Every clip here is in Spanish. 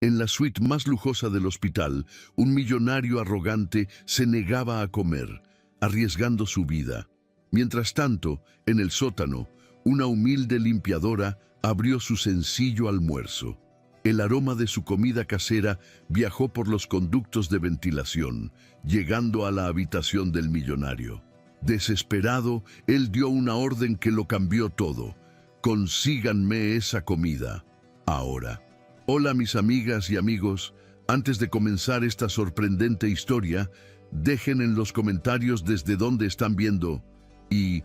En la suite más lujosa del hospital, un millonario arrogante se negaba a comer, arriesgando su vida. Mientras tanto, en el sótano, una humilde limpiadora abrió su sencillo almuerzo. El aroma de su comida casera viajó por los conductos de ventilación, llegando a la habitación del millonario. Desesperado, él dio una orden que lo cambió todo. «Consíganme esa comida, ahora». Hola mis amigas y amigos, antes de comenzar esta sorprendente historia, dejen en los comentarios desde dónde están viendo y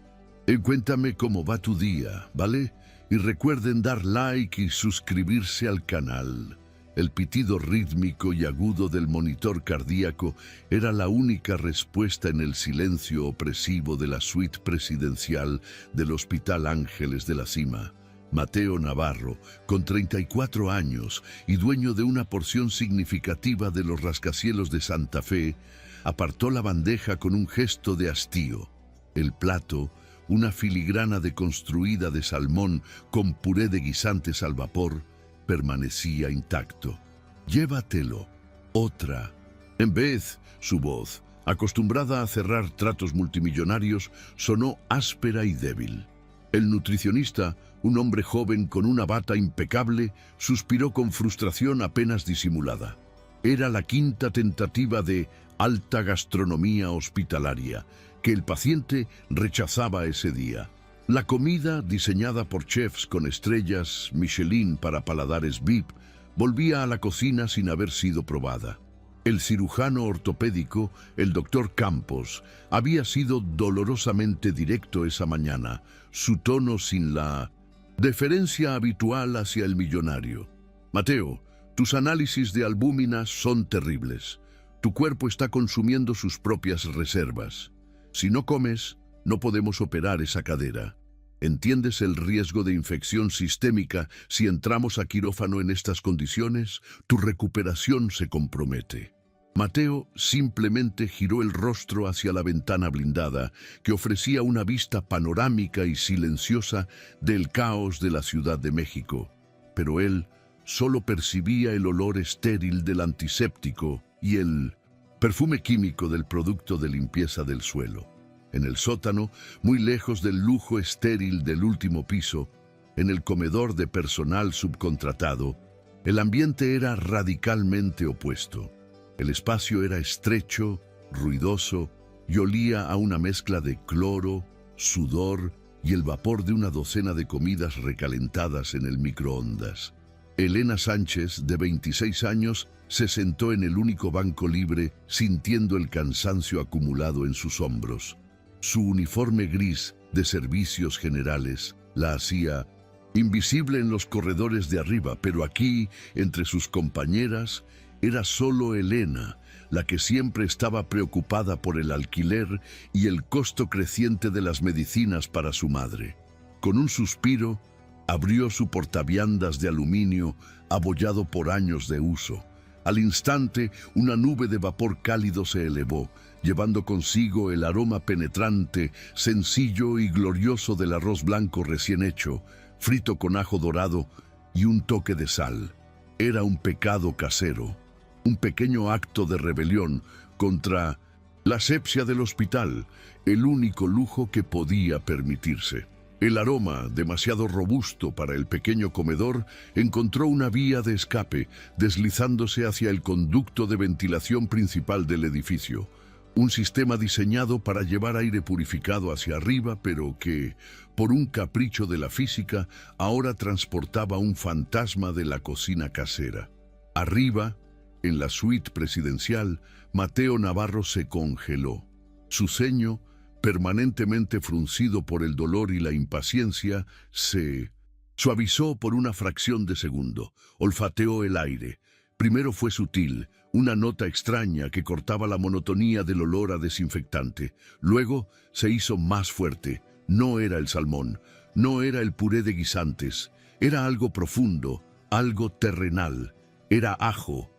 cuéntame cómo va tu día, ¿vale? Y recuerden dar like y suscribirse al canal. El pitido rítmico y agudo del monitor cardíaco era la única respuesta en el silencio opresivo de la suite presidencial del Hospital Ángeles de la Cima. Mateo Navarro, con 34 años y dueño de una porción significativa de los rascacielos de Santa Fe, apartó la bandeja con un gesto de hastío. El plato, una filigrana deconstruida de salmón con puré de guisantes al vapor, permanecía intacto. «Llévatelo. Otra». En vez, su voz, acostumbrada a cerrar tratos multimillonarios, sonó áspera y débil. El nutricionista, un hombre joven con una bata impecable, suspiró con frustración apenas disimulada. Era la quinta tentativa de alta gastronomía hospitalaria que el paciente rechazaba ese día. La comida, diseñada por chefs con estrellas Michelin para paladares VIP, volvía a la cocina sin haber sido probada. El cirujano ortopédico, el doctor Campos, había sido dolorosamente directo esa mañana, su tono sin la deferencia habitual hacia el millonario. «Mateo, tus análisis de albúmina son terribles. Tu cuerpo está consumiendo sus propias reservas. Si no comes, no podemos operar esa cadera. ¿Entiendes el riesgo de infección sistémica si entramos a quirófano en estas condiciones? Tu recuperación se compromete». Mateo simplemente giró el rostro hacia la ventana blindada, que ofrecía una vista panorámica y silenciosa del caos de la Ciudad de México. Pero él solo percibía el olor estéril del antiséptico y el perfume químico del producto de limpieza del suelo. En el sótano, muy lejos del lujo estéril del último piso, en el comedor de personal subcontratado, el ambiente era radicalmente opuesto. El espacio era estrecho, ruidoso y olía a una mezcla de cloro, sudor y el vapor de una docena de comidas recalentadas en el microondas. Elena Sánchez, de 26 años, se sentó en el único banco libre, sintiendo el cansancio acumulado en sus hombros. Su uniforme gris de servicios generales la hacía invisible en los corredores de arriba, pero aquí, entre sus compañeras, era solo Elena, la que siempre estaba preocupada por el alquiler y el costo creciente de las medicinas para su madre. Con un suspiro, abrió su portaviandas de aluminio abollado por años de uso. Al instante, una nube de vapor cálido se elevó, llevando consigo el aroma penetrante, sencillo y glorioso del arroz blanco recién hecho, frito con ajo dorado y un toque de sal. Era un pecado casero, un pequeño acto de rebelión contra la asepsia del hospital, el único lujo que podía permitirse. El aroma, demasiado robusto para el pequeño comedor, encontró una vía de escape, deslizándose hacia el conducto de ventilación principal del edificio. Un sistema diseñado para llevar aire purificado hacia arriba, pero que, por un capricho de la física, ahora transportaba un fantasma de la cocina casera. Arriba, en la suite presidencial, Mateo Navarro se congeló. Su ceño, permanentemente fruncido por el dolor y la impaciencia, se suavizó por una fracción de segundo. Olfateó el aire. Primero fue sutil, una nota extraña que cortaba la monotonía del olor a desinfectante. Luego se hizo más fuerte. No era el salmón, no era el puré de guisantes. Era algo profundo, algo terrenal. Era ajo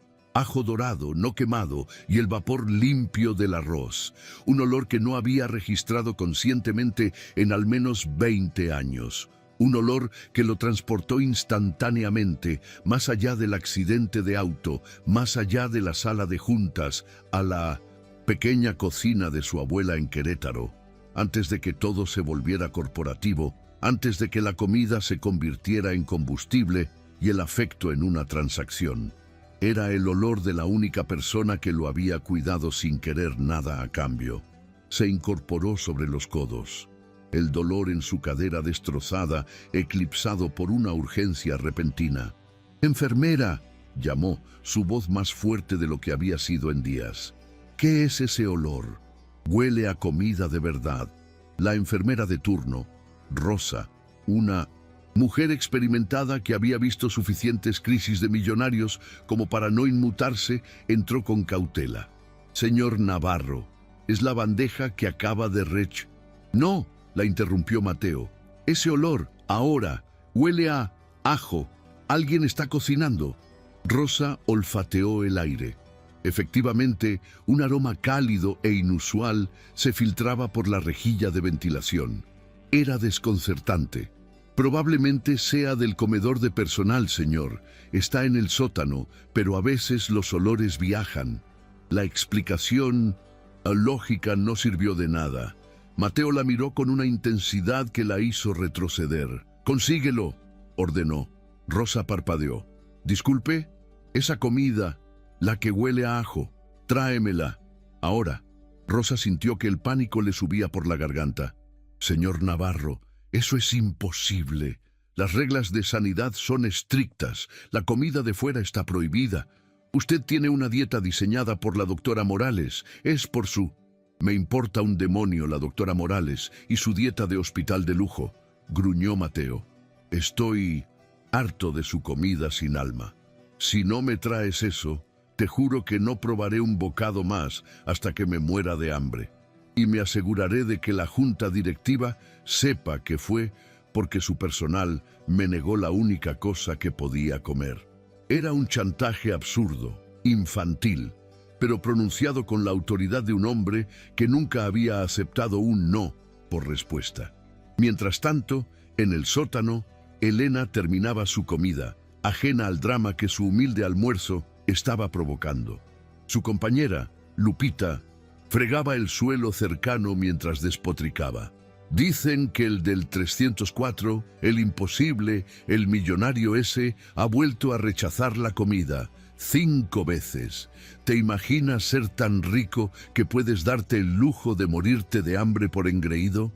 dorado, no quemado, y el vapor limpio del arroz. Un olor que no había registrado conscientemente en al menos 20 años. un olor que lo transportó instantáneamente, más allá del accidente de auto, más allá de la sala de juntas, a la pequeña cocina de su abuela en Querétaro, antes de que todo se volviera corporativo, antes de que la comida se convirtiera en combustible y el afecto en una transacción. Era el olor de la única persona que lo había cuidado sin querer nada a cambio. Se incorporó sobre los codos. El dolor en su cadera destrozada, eclipsado por una urgencia repentina. «¡Enfermera!», llamó, su voz más fuerte de lo que había sido en días. «¿Qué es ese olor? Huele a comida de verdad». La enfermera de turno, Rosa, una mujer experimentada que había visto suficientes crisis de millonarios como para no inmutarse, entró con cautela. «Señor Navarro, es la bandeja que acaba de rech...». «No», la interrumpió Mateo. «Ese olor, ahora, huele a ajo. Alguien está cocinando». Rosa olfateó el aire. Efectivamente, un aroma cálido e inusual se filtraba por la rejilla de ventilación. Era desconcertante. «Probablemente sea del comedor de personal, señor. Está en el sótano, pero a veces los olores viajan». La explicación lógica no sirvió de nada. Mateo la miró con una intensidad que la hizo retroceder. «Consíguelo», ordenó. Rosa parpadeó. «Disculpe, esa comida, la que huele a ajo, tráemela. Ahora». Rosa sintió que el pánico le subía por la garganta. «Señor Navarro, eso es imposible. Las reglas de sanidad son estrictas. La comida de fuera está prohibida. Usted tiene una dieta diseñada por la doctora Morales. Es por su...». «Me importa un demonio la doctora Morales y su dieta de hospital de lujo», gruñó Mateo. «Estoy harto de su comida sin alma. Si no me traes eso, te juro que no probaré un bocado más hasta que me muera de hambre. Y me aseguraré de que la junta directiva sepa que fue porque su personal me negó la única cosa que podía comer». Era un chantaje absurdo, infantil, pero pronunciado con la autoridad de un hombre que nunca había aceptado un no por respuesta. Mientras tanto, en el sótano, Elena terminaba su comida, ajena al drama que su humilde almuerzo estaba provocando. Su compañera, Lupita, fregaba el suelo cercano mientras despotricaba. «Dicen que el del 304, el imposible, el millonario ese, ha vuelto a rechazar la comida. 5 veces. ¿Te imaginas ser tan rico que puedes darte el lujo de morirte de hambre por engreído?»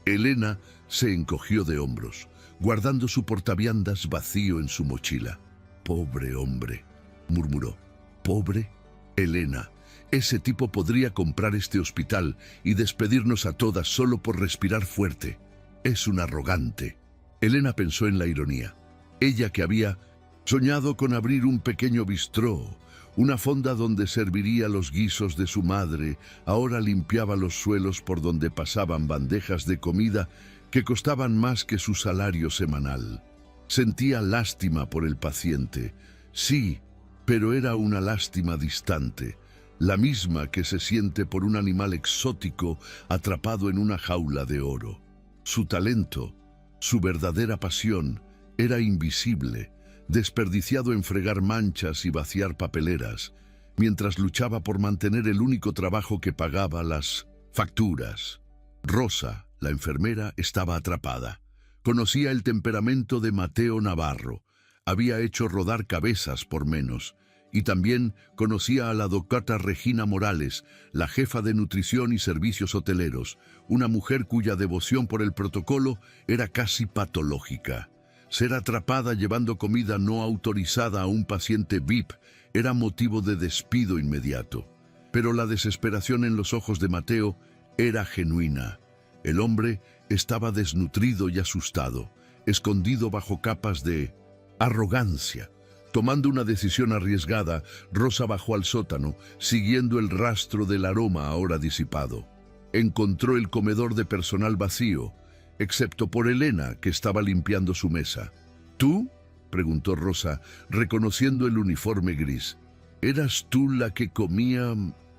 Elena se encogió de hombros, guardando su portaviandas vacío en su mochila. «Pobre hombre», murmuró. «Pobre Elena. Ese tipo podría comprar este hospital y despedirnos a todas solo por respirar fuerte. Es un arrogante». Elena pensó en la ironía. Ella que había soñado con abrir un pequeño bistró, una fonda donde serviría los guisos de su madre, ahora limpiaba los suelos por donde pasaban bandejas de comida que costaban más que su salario semanal. Sentía lástima por el paciente. Sí, pero era una lástima distante, la misma que se siente por un animal exótico atrapado en una jaula de oro. Su talento, su verdadera pasión, era invisible, desperdiciado en fregar manchas y vaciar papeleras, mientras luchaba por mantener el único trabajo que pagaba las facturas. Rosa, la enfermera, estaba atrapada. Conocía el temperamento de Mateo Navarro. Había hecho rodar cabezas por menos. Y también conocía a la doctora Regina Morales, la jefa de nutrición y servicios hoteleros, una mujer cuya devoción por el protocolo era casi patológica. Ser atrapada llevando comida no autorizada a un paciente VIP era motivo de despido inmediato. Pero la desesperación en los ojos de Mateo era genuina. El hombre estaba desnutrido y asustado, escondido bajo capas de arrogancia. Tomando una decisión arriesgada, Rosa bajó al sótano, siguiendo el rastro del aroma ahora disipado. Encontró el comedor de personal vacío, excepto por Elena, que estaba limpiando su mesa. «¿Tú?», preguntó Rosa, reconociendo el uniforme gris. «¿Eras tú la que comía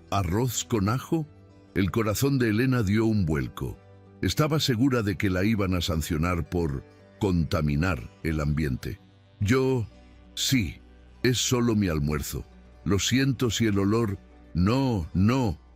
arroz con ajo?». El corazón de Elena dio un vuelco. Estaba segura de que la iban a sancionar por contaminar el ambiente. Sí, es solo mi almuerzo. Lo siento si el olor... No,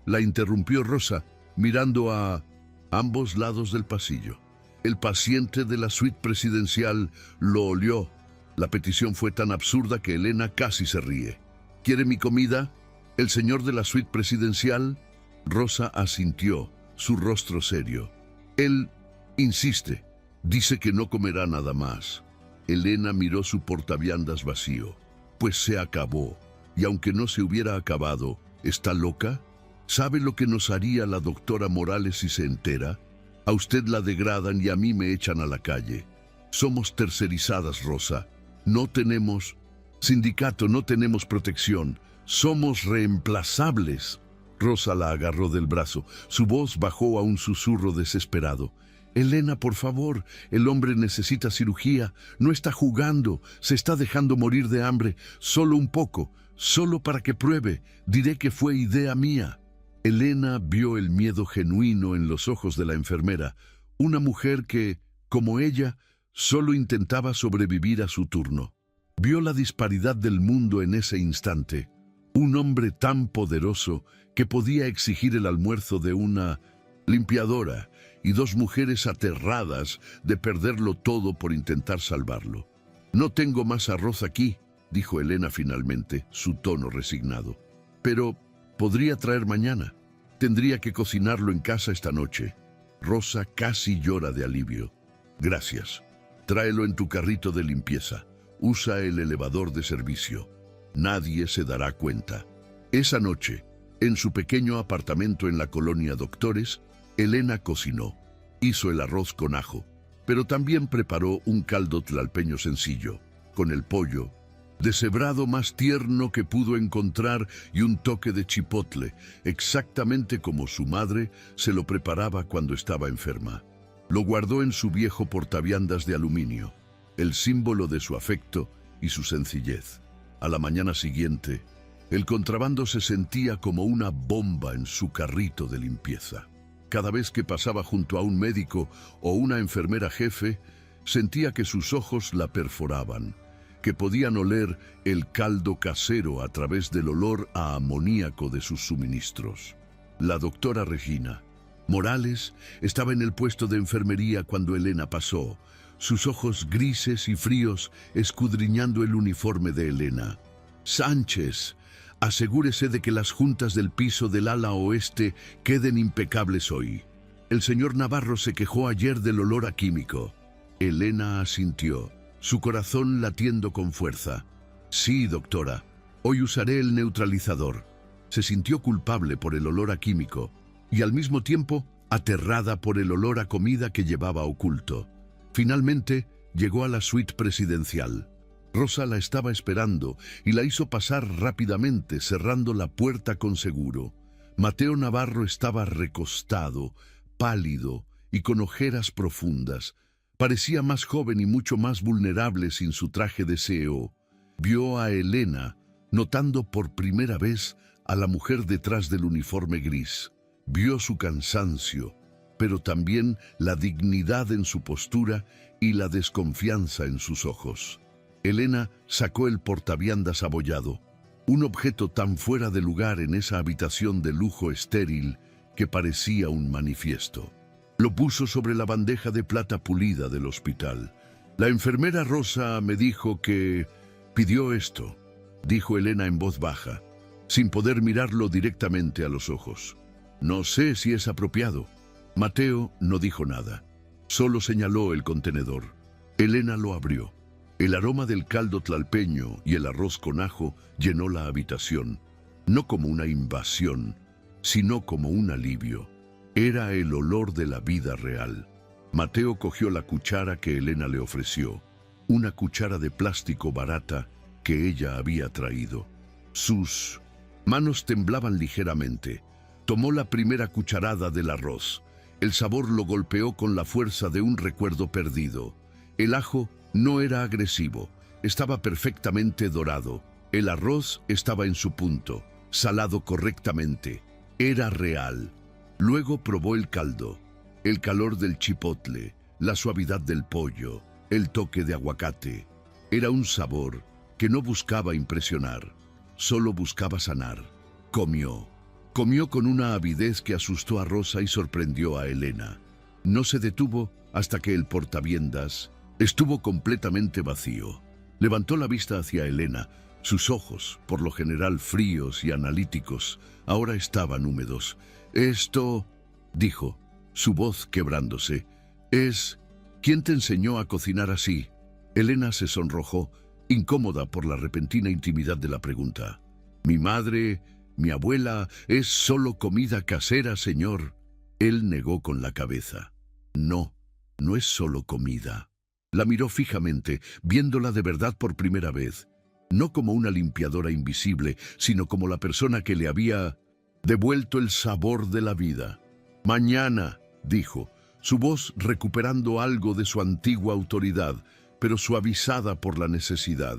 la interrumpió Rosa, mirando a ambos lados del pasillo. El paciente de la suite presidencial lo olió. La petición fue tan absurda que Elena casi se ríe. ¿Quiere mi comida? ¿El señor de la suite presidencial? Rosa asintió, su rostro serio. Él insiste. Dice que no comerá nada más. Elena miró su portaviandas vacío. Pues se acabó. Y aunque no se hubiera acabado, ¿está loca? ¿Sabe lo que nos haría la doctora Morales si se entera? A usted la degradan y a mí me echan a la calle. Somos tercerizadas, Rosa. No tenemos... Sindicato, no tenemos protección. Somos reemplazables. Rosa la agarró del brazo. Su voz bajó a un susurro desesperado. Elena, por favor, el hombre necesita cirugía. No está jugando. Se está dejando morir de hambre. Solo un poco. Solo para que pruebe. Diré que fue idea mía. Elena vio el miedo genuino en los ojos de la enfermera. Una mujer que, como ella, solo intentaba sobrevivir a su turno. Vio la disparidad del mundo en ese instante. Un hombre tan poderoso que podía exigir el almuerzo de una limpiadora y dos mujeres aterradas de perderlo todo por intentar salvarlo. No tengo más arroz aquí, dijo Elena finalmente, su tono resignado. Pero podría traer mañana. Tendría que cocinarlo en casa esta noche. Rosa casi llora de alivio. Gracias. Tráelo en tu carrito de limpieza. Usa el elevador de servicio. Nadie se dará cuenta. Esa noche, en su pequeño apartamento en la colonia Doctores, Elena cocinó. Hizo el arroz con ajo, pero también preparó un caldo tlalpeño sencillo, con el pollo, deshebrado más tierno que pudo encontrar y un toque de chipotle, exactamente como su madre se lo preparaba cuando estaba enferma. Lo guardó en su viejo portaviandas de aluminio, el símbolo de su afecto y su sencillez. A la mañana siguiente, el contrabando se sentía como una bomba en su carrito de limpieza. Cada vez que pasaba junto a un médico o una enfermera jefe, sentía que sus ojos la perforaban, que podían oler el caldo casero a través del olor a amoníaco de sus suministros. La doctora Regina Morales estaba en el puesto de enfermería cuando Elena pasó, sus ojos grises y fríos escudriñando el uniforme de Elena. Sánchez, asegúrese de que las juntas del piso del ala oeste queden impecables hoy. El señor Navarro se quejó ayer del olor a químico. Elena asintió, su corazón latiendo con fuerza. Sí, doctora, hoy usaré el neutralizador. Se sintió culpable por el olor a químico y al mismo tiempo aterrada por el olor a comida que llevaba oculto. Finalmente llegó a la suite presidencial. Rosa la estaba esperando y la hizo pasar rápidamente, cerrando la puerta con seguro. Mateo Navarro estaba recostado, pálido y con ojeras profundas. Parecía más joven y mucho más vulnerable sin su traje de CEO. Vio a Elena, notando por primera vez a la mujer detrás del uniforme gris. Vio su cansancio, pero también la dignidad en su postura y la desconfianza en sus ojos. Elena sacó el portaviandas abollado, un objeto tan fuera de lugar en esa habitación de lujo estéril que parecía un manifiesto. Lo puso sobre la bandeja de plata pulida del hospital. La enfermera Rosa me dijo que pidió esto, dijo Elena en voz baja, sin poder mirarlo directamente a los ojos. No sé si es apropiado. Mateo no dijo nada, solo señaló el contenedor. Elena lo abrió. El aroma del caldo tlalpeño y el arroz con ajo llenó la habitación, no como una invasión, sino como un alivio. Era el olor de la vida real. Mateo cogió la cuchara que Elena le ofreció, una cuchara de plástico barata que ella había traído. Sus manos temblaban ligeramente. Tomó la primera cucharada del arroz. El sabor lo golpeó con la fuerza de un recuerdo perdido. El ajo no era agresivo, estaba perfectamente dorado. El arroz estaba en su punto, salado correctamente. Era real. Luego probó el caldo, el calor del chipotle, la suavidad del pollo, el toque de aguacate. Era un sabor que no buscaba impresionar, solo buscaba sanar. Comió. Comió con una avidez que asustó a Rosa y sorprendió a Elena. No se detuvo hasta que el portaviendas estuvo completamente vacío. Levantó la vista hacia Elena. Sus ojos, por lo general fríos y analíticos, ahora estaban húmedos. «Esto», dijo, su voz quebrándose, «es... ¿Quién te enseñó a cocinar así?» Elena se sonrojó, incómoda por la repentina intimidad de la pregunta. «Mi madre, mi abuela, es solo comida casera, señor». Él negó con la cabeza. «No, no es solo comida». La miró fijamente, viéndola de verdad por primera vez. No como una limpiadora invisible, sino como la persona que le había devuelto el sabor de la vida. «Mañana», dijo, su voz recuperando algo de su antigua autoridad, pero suavizada por la necesidad.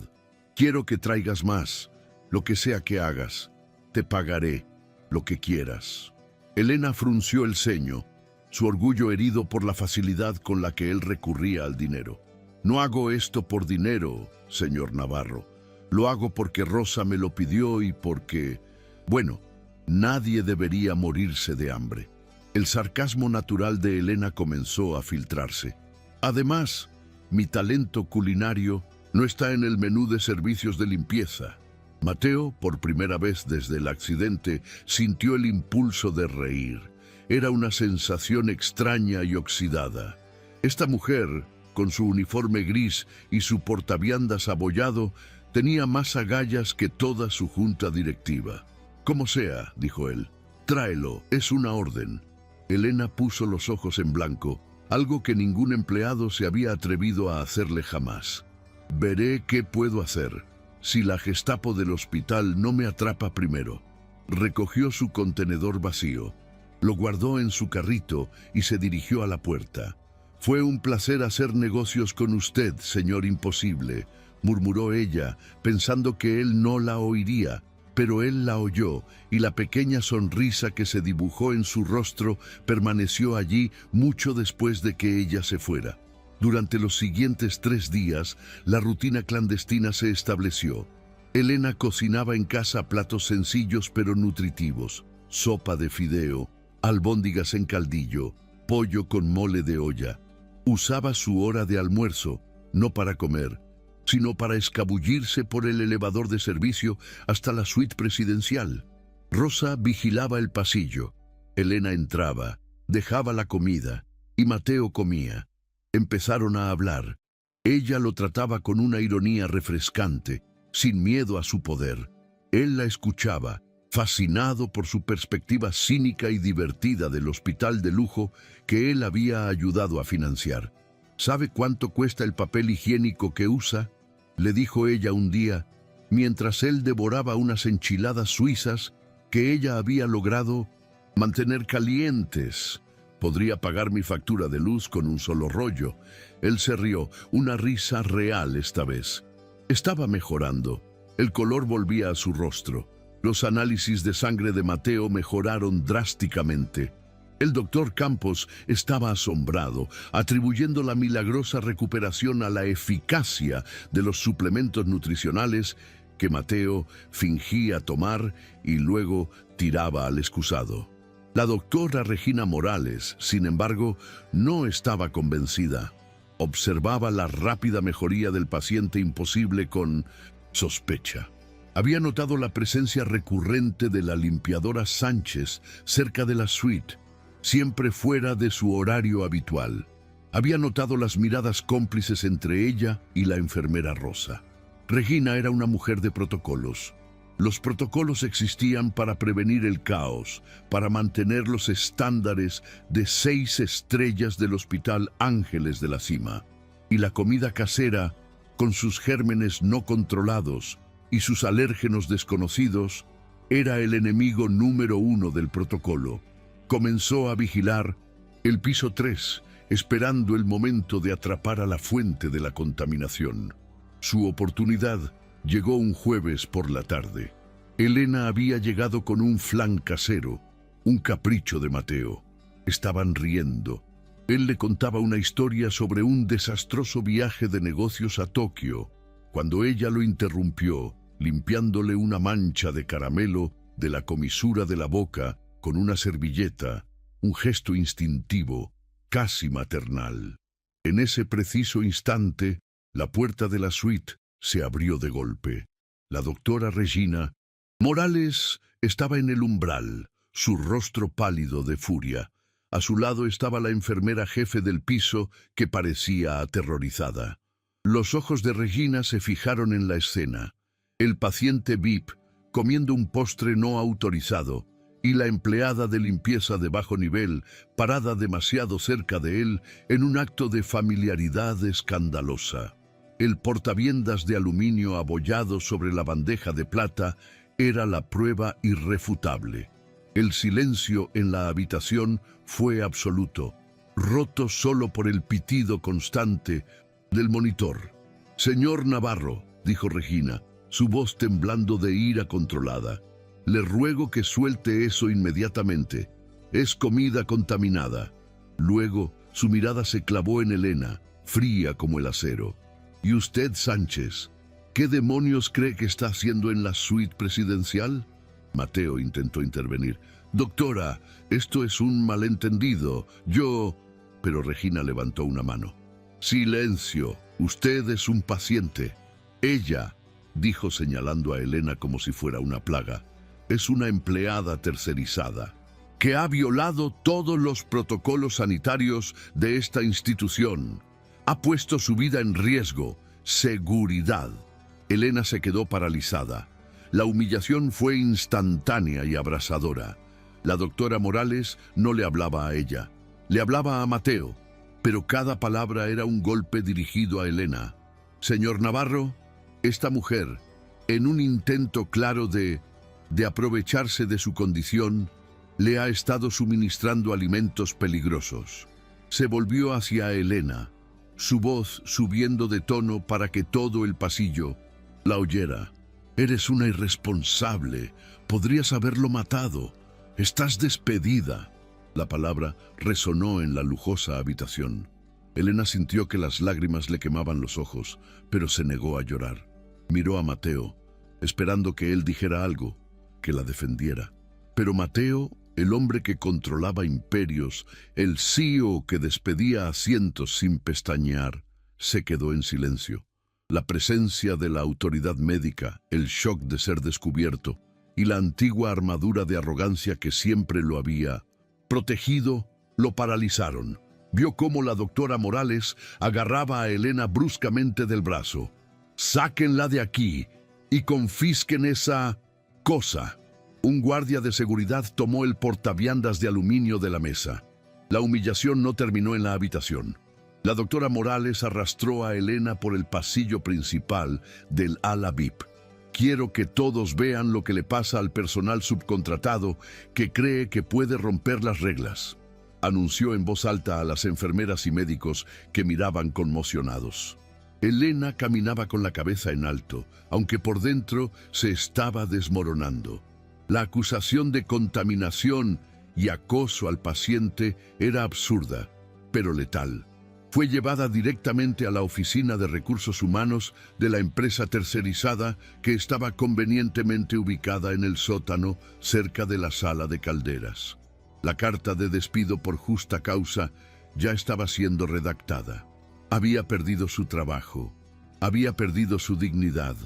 «Quiero que traigas más, lo que sea que hagas. Te pagaré lo que quieras». Elena frunció el ceño, su orgullo herido por la facilidad con la que él recurría al dinero. «No hago esto por dinero, señor Navarro. Lo hago porque Rosa me lo pidió y porque... Bueno, nadie debería morirse de hambre». El sarcasmo natural de Elena comenzó a filtrarse. «Además, mi talento culinario no está en el menú de servicios de limpieza». Mateo, por primera vez desde el accidente, sintió el impulso de reír. Era una sensación extraña y oxidada. Esta mujer, con su uniforme gris y su portaviandas abollado, tenía más agallas que toda su junta directiva. «Como sea», dijo él, «tráelo, es una orden». Elena puso los ojos en blanco, algo que ningún empleado se había atrevido a hacerle jamás. «Veré qué puedo hacer, si la Gestapo del hospital no me atrapa primero». Recogió su contenedor vacío, lo guardó en su carrito y se dirigió a la puerta. «Fue un placer hacer negocios con usted, señor Imposible», murmuró ella, pensando que él no la oiría, pero él la oyó y la pequeña sonrisa que se dibujó en su rostro permaneció allí mucho después de que ella se fuera. Durante los siguientes 3 días, la rutina clandestina se estableció. Elena cocinaba en casa platos sencillos pero nutritivos: sopa de fideo, albóndigas en caldillo, pollo con mole de olla. Usaba su hora de almuerzo, no para comer, sino para escabullirse por el elevador de servicio hasta la suite presidencial. Rosa vigilaba el pasillo. Elena entraba, dejaba la comida, y Mateo comía. Empezaron a hablar. Ella lo trataba con una ironía refrescante, sin miedo a su poder. Él la escuchaba, fascinado por su perspectiva cínica y divertida del hospital de lujo que él había ayudado a financiar. «¿Sabe cuánto cuesta el papel higiénico que usa?», le dijo ella un día, mientras él devoraba unas enchiladas suizas que ella había logrado mantener calientes. «Podría pagar mi factura de luz con un solo rollo». Él se rió, una risa real esta vez. Estaba mejorando. El color volvía a su rostro. Los análisis de sangre de Mateo mejoraron drásticamente. El doctor Campos estaba asombrado, atribuyendo la milagrosa recuperación a la eficacia de los suplementos nutricionales que Mateo fingía tomar y luego tiraba al excusado. La doctora Regina Morales, sin embargo, no estaba convencida. Observaba la rápida mejoría del paciente Imposible con sospecha. Había notado la presencia recurrente de la limpiadora Sánchez cerca de la suite, siempre fuera de su horario habitual. Había notado las miradas cómplices entre ella y la enfermera Rosa. Regina era una mujer de protocolos. Los protocolos existían para prevenir el caos, para mantener los estándares de 6 estrellas del Hospital Ángeles de la Cima. Y la comida casera, con sus gérmenes no controlados y sus alérgenos desconocidos, era el enemigo número 1 del protocolo. Comenzó a vigilar el piso 3, esperando el momento de atrapar a la fuente de la contaminación. Su oportunidad llegó un jueves por la tarde. Elena había llegado con un flan casero, un capricho de Mateo. Estaban riendo. Él le contaba una historia sobre un desastroso viaje de negocios a Tokio, cuando ella lo interrumpió, limpiándole una mancha de caramelo de la comisura de la boca con una servilleta, un gesto instintivo, casi maternal. En ese preciso instante, la puerta de la suite se abrió de golpe. La doctora Regina Morales estaba en el umbral, su rostro pálido de furia. A su lado estaba la enfermera jefe del piso, que parecía aterrorizada. Los ojos de Regina se fijaron en la escena. El paciente VIP comiendo un postre no autorizado y la empleada de limpieza de bajo nivel parada demasiado cerca de él en un acto de familiaridad escandalosa. El portaviendas de aluminio abollado sobre la bandeja de plata era la prueba irrefutable. El silencio en la habitación fue absoluto, roto solo por el pitido constante del monitor. «Señor Navarro», dijo Regina, su voz temblando de ira controlada, «le ruego que suelte eso inmediatamente. Es comida contaminada». Luego, su mirada se clavó en Elena, fría como el acero. «¿Y usted, Sánchez, qué demonios cree que está haciendo en la suite presidencial?» Mateo intentó intervenir. «Doctora, esto es un malentendido. Yo...» Pero Regina levantó una mano. «Silencio. Usted es un paciente. Ella», dijo señalando a Elena como si fuera una plaga, «es una empleada tercerizada que ha violado todos los protocolos sanitarios de esta institución. Ha puesto su vida en riesgo. Seguridad». Elena se quedó paralizada. La humillación fue instantánea y abrasadora. La doctora Morales no le hablaba a ella, le hablaba a Mateo, pero cada palabra era un golpe dirigido a Elena. «Señor Navarro, esta mujer, en un intento claro de aprovecharse de su condición, le ha estado suministrando alimentos peligrosos». Se volvió hacia Elena, su voz subiendo de tono para que todo el pasillo la oyera. «Eres una irresponsable. Podrías haberlo matado. Estás despedida». La palabra resonó en la lujosa habitación. Elena sintió que las lágrimas le quemaban los ojos, pero se negó a llorar. Miró a Mateo, esperando que él dijera algo, que la defendiera. Pero Mateo, el hombre que controlaba imperios, el CEO que despedía a cientos sin pestañear, se quedó en silencio. La presencia de la autoridad médica, el shock de ser descubierto y la antigua armadura de arrogancia que siempre lo había protegido, lo paralizaron. Vio cómo la doctora Morales agarraba a Elena bruscamente del brazo. «Sáquenla de aquí y confisquen esa cosa». Un guardia de seguridad tomó el portaviandas de aluminio de la mesa. La humillación no terminó en la habitación. La doctora Morales arrastró a Elena por el pasillo principal del ala VIP. «Quiero que todos vean lo que le pasa al personal subcontratado que cree que puede romper las reglas», anunció en voz alta a las enfermeras y médicos que miraban conmocionados. Elena caminaba con la cabeza en alto, aunque por dentro se estaba desmoronando. La acusación de contaminación y acoso al paciente era absurda, pero letal. Fue llevada directamente a la oficina de recursos humanos de la empresa tercerizada que estaba convenientemente ubicada en el sótano cerca de la sala de calderas. La carta de despido por justa causa ya estaba siendo redactada. Había perdido su trabajo, había perdido su dignidad,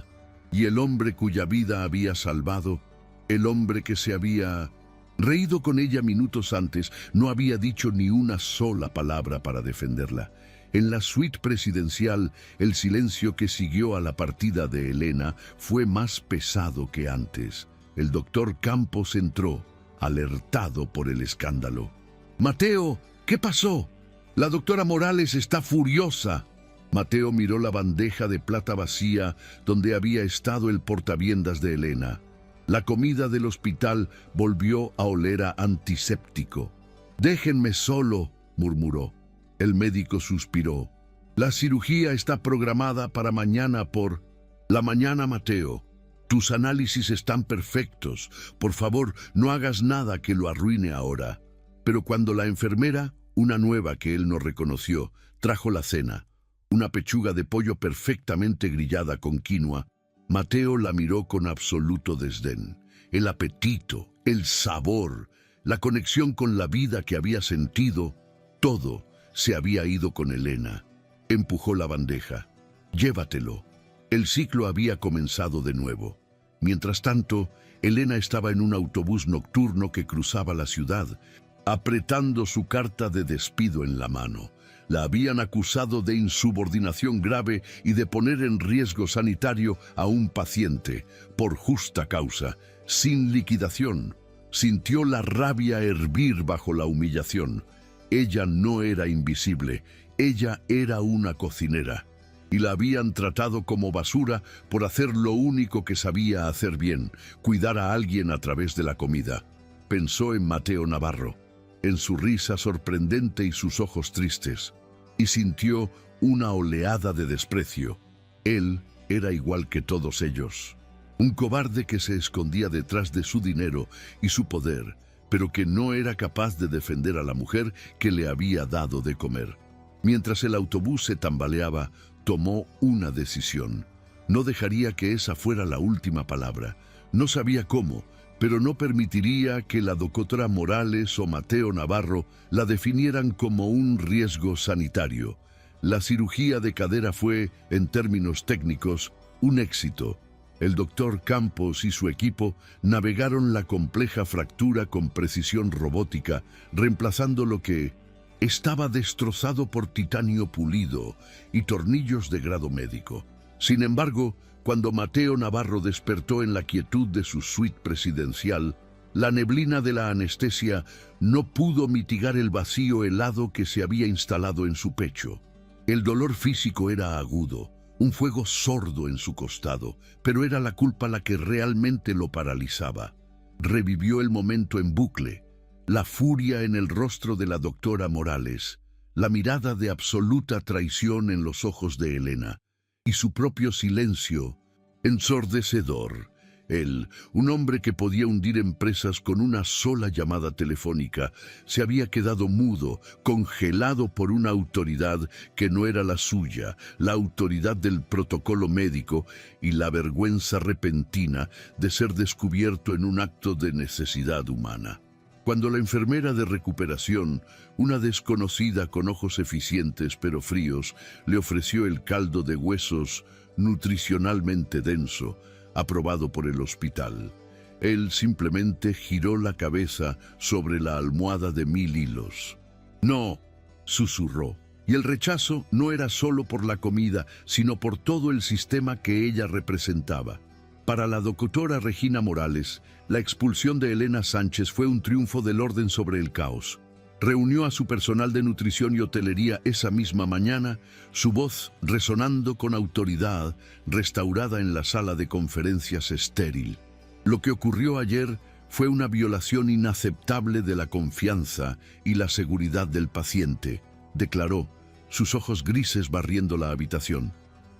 y el hombre cuya vida había salvado, el hombre que se había reído con ella minutos antes, no había dicho ni una sola palabra para defenderla. En la suite presidencial, el silencio que siguió a la partida de Elena fue más pesado que antes. El doctor Campos entró, alertado por el escándalo. «Mateo, ¿qué pasó? La doctora Morales está furiosa». Mateo miró la bandeja de plata vacía donde había estado el portaviendas de Elena. La comida del hospital volvió a oler a antiséptico. «Déjenme solo», murmuró. El médico suspiró. «La cirugía está programada para mañana por la mañana, Mateo. Tus análisis están perfectos. Por favor, no hagas nada que lo arruine ahora». Pero cuando la enfermera, Una nueva que él no reconoció trajo la cena, una pechuga de pollo perfectamente grillada con quinoa. Mateo la miró con absoluto desdén. El apetito, el sabor, la conexión con la vida que había sentido, todo se había ido con Elena. Empujó la bandeja. «Llévatelo». El ciclo había comenzado de nuevo. Mientras tanto, Elena estaba en un autobús nocturno que cruzaba la ciudad, apretando su carta de despido en la mano. La habían acusado de insubordinación grave y de poner en riesgo sanitario a un paciente, por justa causa, sin liquidación. Sintió la rabia hervir bajo la humillación. Ella no era invisible, ella era una cocinera. Y la habían tratado como basura por hacer lo único que sabía hacer bien, cuidar a alguien a través de la comida. Pensó en Mateo Navarro, en su risa sorprendente y sus ojos tristes, y sintió una oleada de desprecio. Él era igual que todos ellos, un cobarde que se escondía detrás de su dinero y su poder, pero que no era capaz de defender a la mujer que le había dado de comer. Mientras el autobús se tambaleaba, tomó una decisión. No dejaría que esa fuera la última palabra. No sabía cómo, pero no permitiría que la doctora Morales o Mateo Navarro la definieran como un riesgo sanitario. La cirugía de cadera fue, en términos técnicos, un éxito. El doctor Campos y su equipo navegaron la compleja fractura con precisión robótica, reemplazando lo que estaba destrozado por titanio pulido y tornillos de grado médico. Sin embargo, cuando Mateo Navarro despertó en la quietud de su suite presidencial, la neblina de la anestesia no pudo mitigar el vacío helado que se había instalado en su pecho. El dolor físico era agudo, un fuego sordo en su costado, pero era la culpa la que realmente lo paralizaba. Revivió el momento en bucle, la furia en el rostro de la doctora Morales, la mirada de absoluta traición en los ojos de Elena, y su propio silencio, ensordecedor. Él, un hombre que podía hundir empresas con una sola llamada telefónica, se había quedado mudo, congelado por una autoridad que no era la suya, la autoridad del protocolo médico y la vergüenza repentina de ser descubierto en un acto de necesidad humana. Cuando la enfermera de recuperación, una desconocida con ojos eficientes pero fríos, le ofreció el caldo de huesos nutricionalmente denso, aprobado por el hospital, él simplemente giró la cabeza sobre la almohada de 1000 hilos. «No», susurró, y el rechazo no era solo por la comida, sino por todo el sistema que ella representaba. Para la doctora Regina Morales, la expulsión de Elena Sánchez fue un triunfo del orden sobre el caos. Reunió a su personal de nutrición y hotelería esa misma mañana, su voz resonando con autoridad, restaurada en la sala de conferencias estéril. Lo que ocurrió ayer fue una violación inaceptable de la confianza y la seguridad del paciente, declaró, sus ojos grises barriendo la habitación.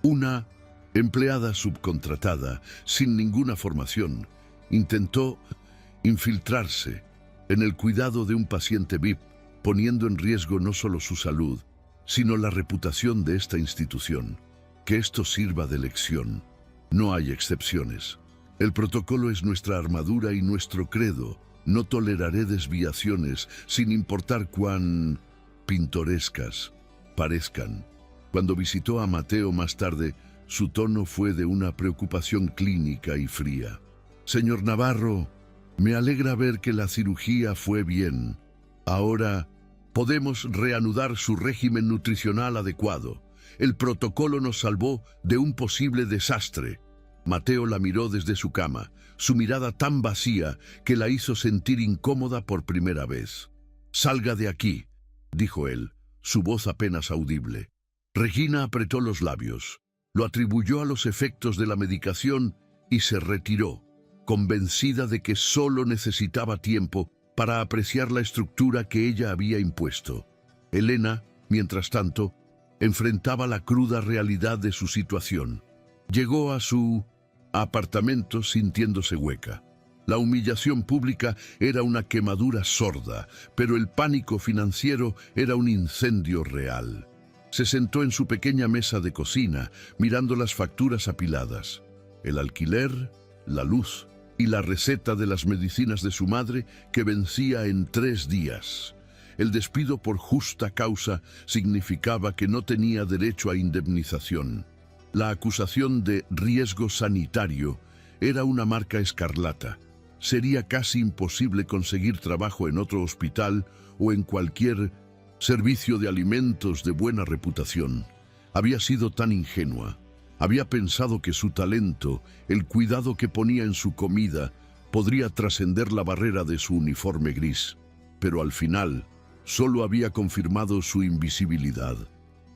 Una empleada subcontratada, sin ninguna formación, intentó infiltrarse en el cuidado de un paciente VIP, poniendo en riesgo no solo su salud, sino la reputación de esta institución. Que esto sirva de lección. No hay excepciones. El protocolo es nuestra armadura y nuestro credo. No toleraré desviaciones, sin importar cuán pintorescas parezcan. Cuando visitó a Mateo más tarde, su tono fue de una preocupación clínica y fría. «Señor Navarro, me alegra ver que la cirugía fue bien. Ahora podemos reanudar su régimen nutricional adecuado. El protocolo nos salvó de un posible desastre». Mateo la miró desde su cama, su mirada tan vacía que la hizo sentir incómoda por primera vez. «Salga de aquí», dijo él, su voz apenas audible. Regina apretó los labios, lo atribuyó a los efectos de la medicación y se retiró, convencida de que solo necesitaba tiempo para apreciar la estructura que ella había impuesto. Elena, mientras tanto, enfrentaba la cruda realidad de su situación. Llegó a su apartamento sintiéndose hueca. La humillación pública era una quemadura sorda, pero el pánico financiero era un incendio real. Se sentó en su pequeña mesa de cocina, mirando las facturas apiladas. El alquiler, la luz y la receta de las medicinas de su madre que vencía en 3 días. El despido por justa causa significaba que no tenía derecho a indemnización. La acusación de riesgo sanitario era una marca escarlata. Sería casi imposible conseguir trabajo en otro hospital o en cualquier servicio de alimentos de buena reputación. Había sido tan ingenua. Había pensado que su talento, el cuidado que ponía en su comida, podría trascender la barrera de su uniforme gris. Pero al final, solo había confirmado su invisibilidad.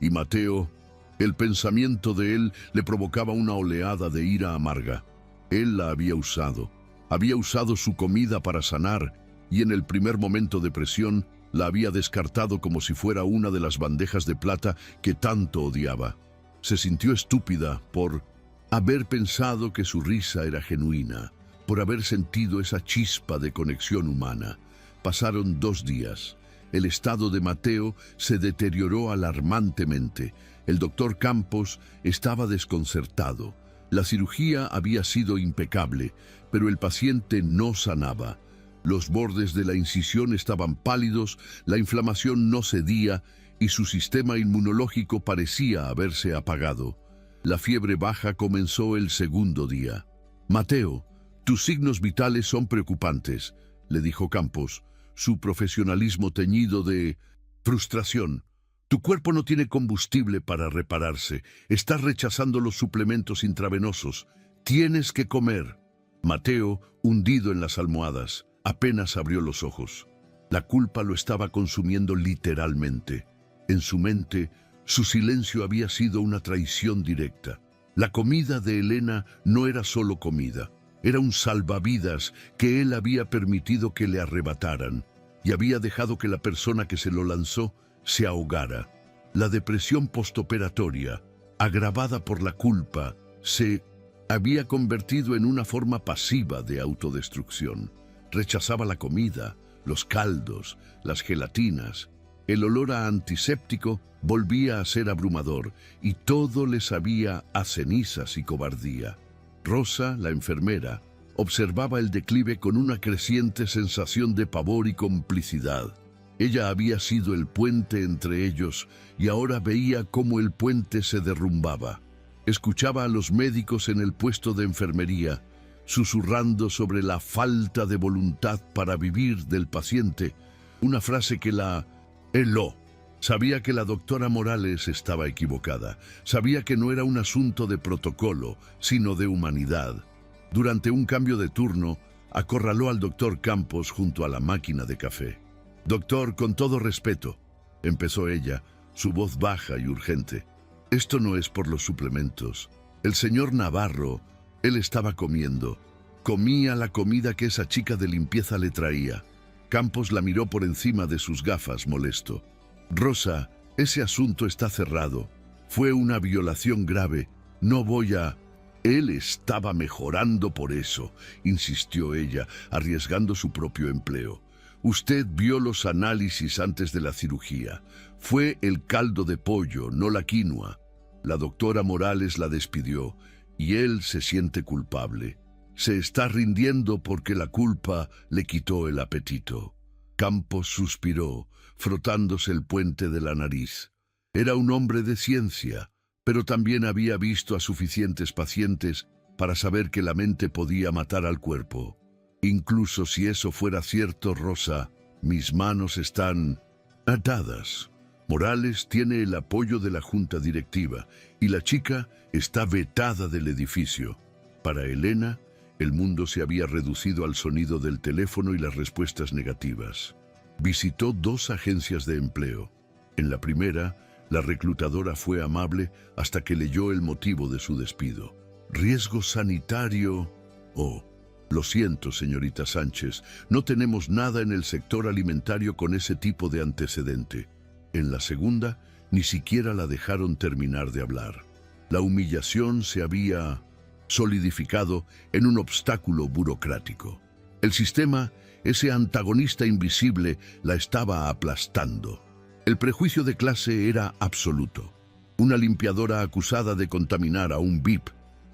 Y Mateo, el pensamiento de él le provocaba una oleada de ira amarga. Él la había usado su comida para sanar y en el primer momento de presión la había descartado como si fuera una de las bandejas de plata que tanto odiaba. Se sintió estúpida por haber pensado que su risa era genuina, por haber sentido esa chispa de conexión humana. Pasaron 2 días. El estado de Mateo se deterioró alarmantemente. El doctor Campos estaba desconcertado. La cirugía había sido impecable, pero el paciente no sanaba. Los bordes de la incisión estaban pálidos, la inflamación no cedía y su sistema inmunológico parecía haberse apagado. La fiebre baja comenzó el 2.º día. «Mateo, tus signos vitales son preocupantes», le dijo Campos, su profesionalismo teñido de frustración. «Tu cuerpo no tiene combustible para repararse. Estás rechazando los suplementos intravenosos. Tienes que comer». Mateo, hundido en las almohadas, apenas abrió los ojos. La culpa lo estaba consumiendo literalmente. En su mente, su silencio había sido una traición directa. La comida de Elena no era solo comida. Era un salvavidas que él había permitido que le arrebataran y había dejado que la persona que se lo lanzó se ahogara. La depresión postoperatoria, agravada por la culpa, se había convertido en una forma pasiva de autodestrucción. Rechazaba la comida, los caldos, las gelatinas. El olor a antiséptico volvía a ser abrumador y todo le sabía a cenizas y cobardía. Rosa, la enfermera, observaba el declive con una creciente sensación de pavor y complicidad. Ella había sido el puente entre ellos y ahora veía cómo el puente se derrumbaba. Escuchaba a los médicos en el puesto de enfermería, susurrando sobre la falta de voluntad para vivir del paciente, una frase que la heló. Sabía que la doctora Morales estaba equivocada. Sabía que no era un asunto de protocolo, sino de humanidad. Durante un cambio de turno, acorraló al doctor Campos junto a la máquina de café. «Doctor, con todo respeto», empezó ella, su voz baja y urgente. «Esto no es por los suplementos. El señor Navarro, él estaba comiendo. Comía la comida que esa chica de limpieza le traía». Campos la miró por encima de sus gafas, molesto. «Rosa, ese asunto está cerrado. Fue una violación grave. No voy a...» «Él estaba mejorando por eso», insistió ella, arriesgando su propio empleo. «Usted vio los análisis antes de la cirugía. Fue el caldo de pollo, no la quinoa. La doctora Morales la despidió y él se siente culpable. Se está rindiendo porque la culpa le quitó el apetito». Campos suspiró, frotándose el puente de la nariz. Era un hombre de ciencia, pero también había visto a suficientes pacientes para saber que la mente podía matar al cuerpo. «Incluso si eso fuera cierto, Rosa, mis manos están atadas. Morales tiene el apoyo de la junta directiva y la chica está vetada del edificio». Para Elena, el mundo se había reducido al sonido del teléfono y las respuestas negativas. Visitó 2 agencias de empleo. En la primera, la reclutadora fue amable hasta que leyó el motivo de su despido. «Riesgo sanitario». «Oh, lo siento, señorita Sánchez, no tenemos nada en el sector alimentario con ese tipo de antecedente». En la segunda, ni siquiera la dejaron terminar de hablar. La humillación se había solidificado en un obstáculo burocrático. El sistema, ese antagonista invisible, la estaba aplastando. El prejuicio de clase era absoluto. Una limpiadora acusada de contaminar a un VIP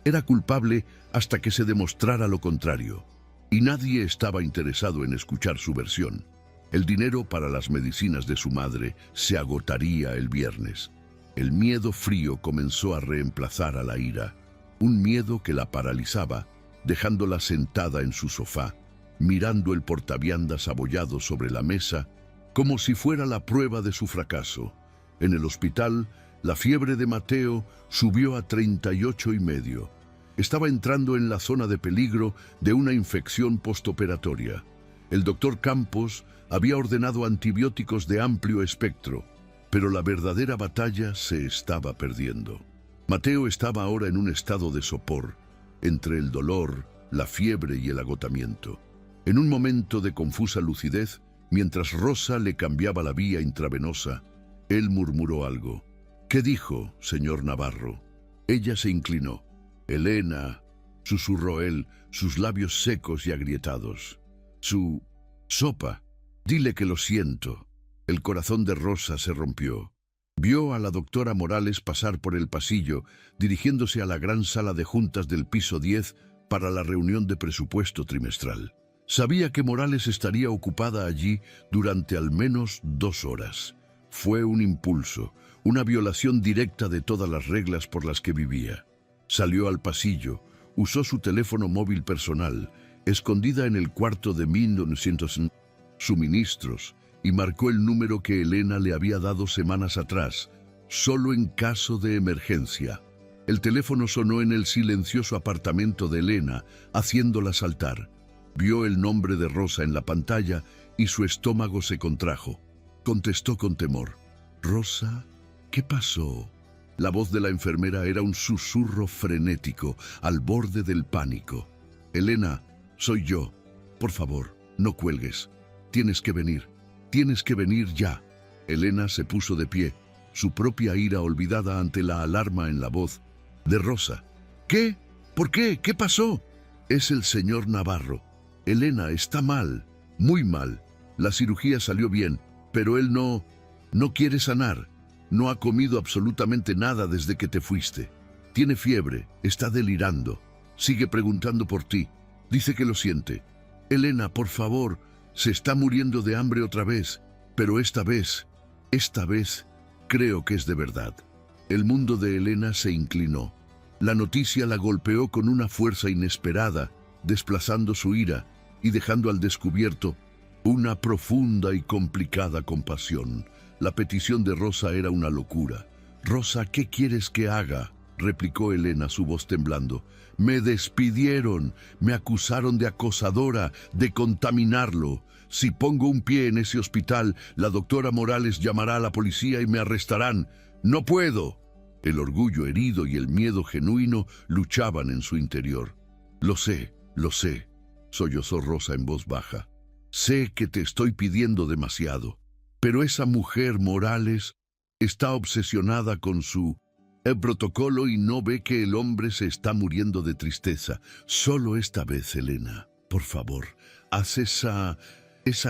era culpable hasta que se demostrara lo contrario. Y nadie estaba interesado en escuchar su versión. El dinero para las medicinas de su madre se agotaría el viernes. El miedo frío comenzó a reemplazar a la ira. Un miedo que la paralizaba, dejándola sentada en su sofá, mirando el portaviandas abollado sobre la mesa, como si fuera la prueba de su fracaso. En el hospital, la fiebre de Mateo subió a 38,5. Estaba entrando en la zona de peligro de una infección postoperatoria. El doctor Campos había ordenado antibióticos de amplio espectro, pero la verdadera batalla se estaba perdiendo. Mateo estaba ahora en un estado de sopor, entre el dolor, la fiebre y el agotamiento. En un momento de confusa lucidez, mientras Rosa le cambiaba la vía intravenosa, él murmuró algo. «¿Qué dijo, señor Navarro?» Ella se inclinó. «Elena», susurró él, sus labios secos y agrietados. «Su sopa. Dile que lo siento». El corazón de Rosa se rompió. Vio a la doctora Morales pasar por el pasillo, dirigiéndose a la gran sala de juntas del piso 10 para la reunión de presupuesto trimestral. Sabía que Morales estaría ocupada allí durante al menos 2 horas. Fue un impulso, una violación directa de todas las reglas por las que vivía. Salió al pasillo, usó su teléfono móvil personal, escondida en el cuarto de 1900 suministros, y marcó el número que Elena le había dado semanas atrás, solo en caso de emergencia. El teléfono sonó en el silencioso apartamento de Elena, haciéndola saltar. Vio el nombre de Rosa en la pantalla y su estómago se contrajo. Contestó con temor. «Rosa, ¿qué pasó?» La voz de la enfermera era un susurro frenético, al borde del pánico. «Elena, soy yo. Por favor, no cuelgues. Tienes que venir. Tienes que venir ya». Elena se puso de pie, su propia ira olvidada ante la alarma en la voz de Rosa. «¿Qué? ¿Por qué? ¿Qué pasó?» «Es el señor Navarro. Elena está mal, muy mal. La cirugía salió bien, pero él no quiere sanar. No ha comido absolutamente nada desde que te fuiste. Tiene fiebre, está delirando. Sigue preguntando por ti. Dice que lo siente. Elena, por favor, se está muriendo de hambre otra vez. Pero esta vez, creo que es de verdad». El mundo de Elena se inclinó. La noticia la golpeó con una fuerza inesperada, desplazando su ira y dejando al descubierto una profunda y complicada compasión. La petición de Rosa era una locura. «Rosa, ¿qué quieres que haga?», replicó Elena, su voz temblando. «Me despidieron, me acusaron de acosadora, de contaminarlo. Si pongo un pie en ese hospital, la doctora Morales llamará a la policía y me arrestarán. No puedo». El orgullo herido y el miedo genuino luchaban en su interior. Lo sé, sollozó Rosa en voz baja. «Sé que te estoy pidiendo demasiado, pero esa mujer Morales está obsesionada con el protocolo y no ve que el hombre se está muriendo de tristeza. Solo esta vez, Elena, por favor, haz esa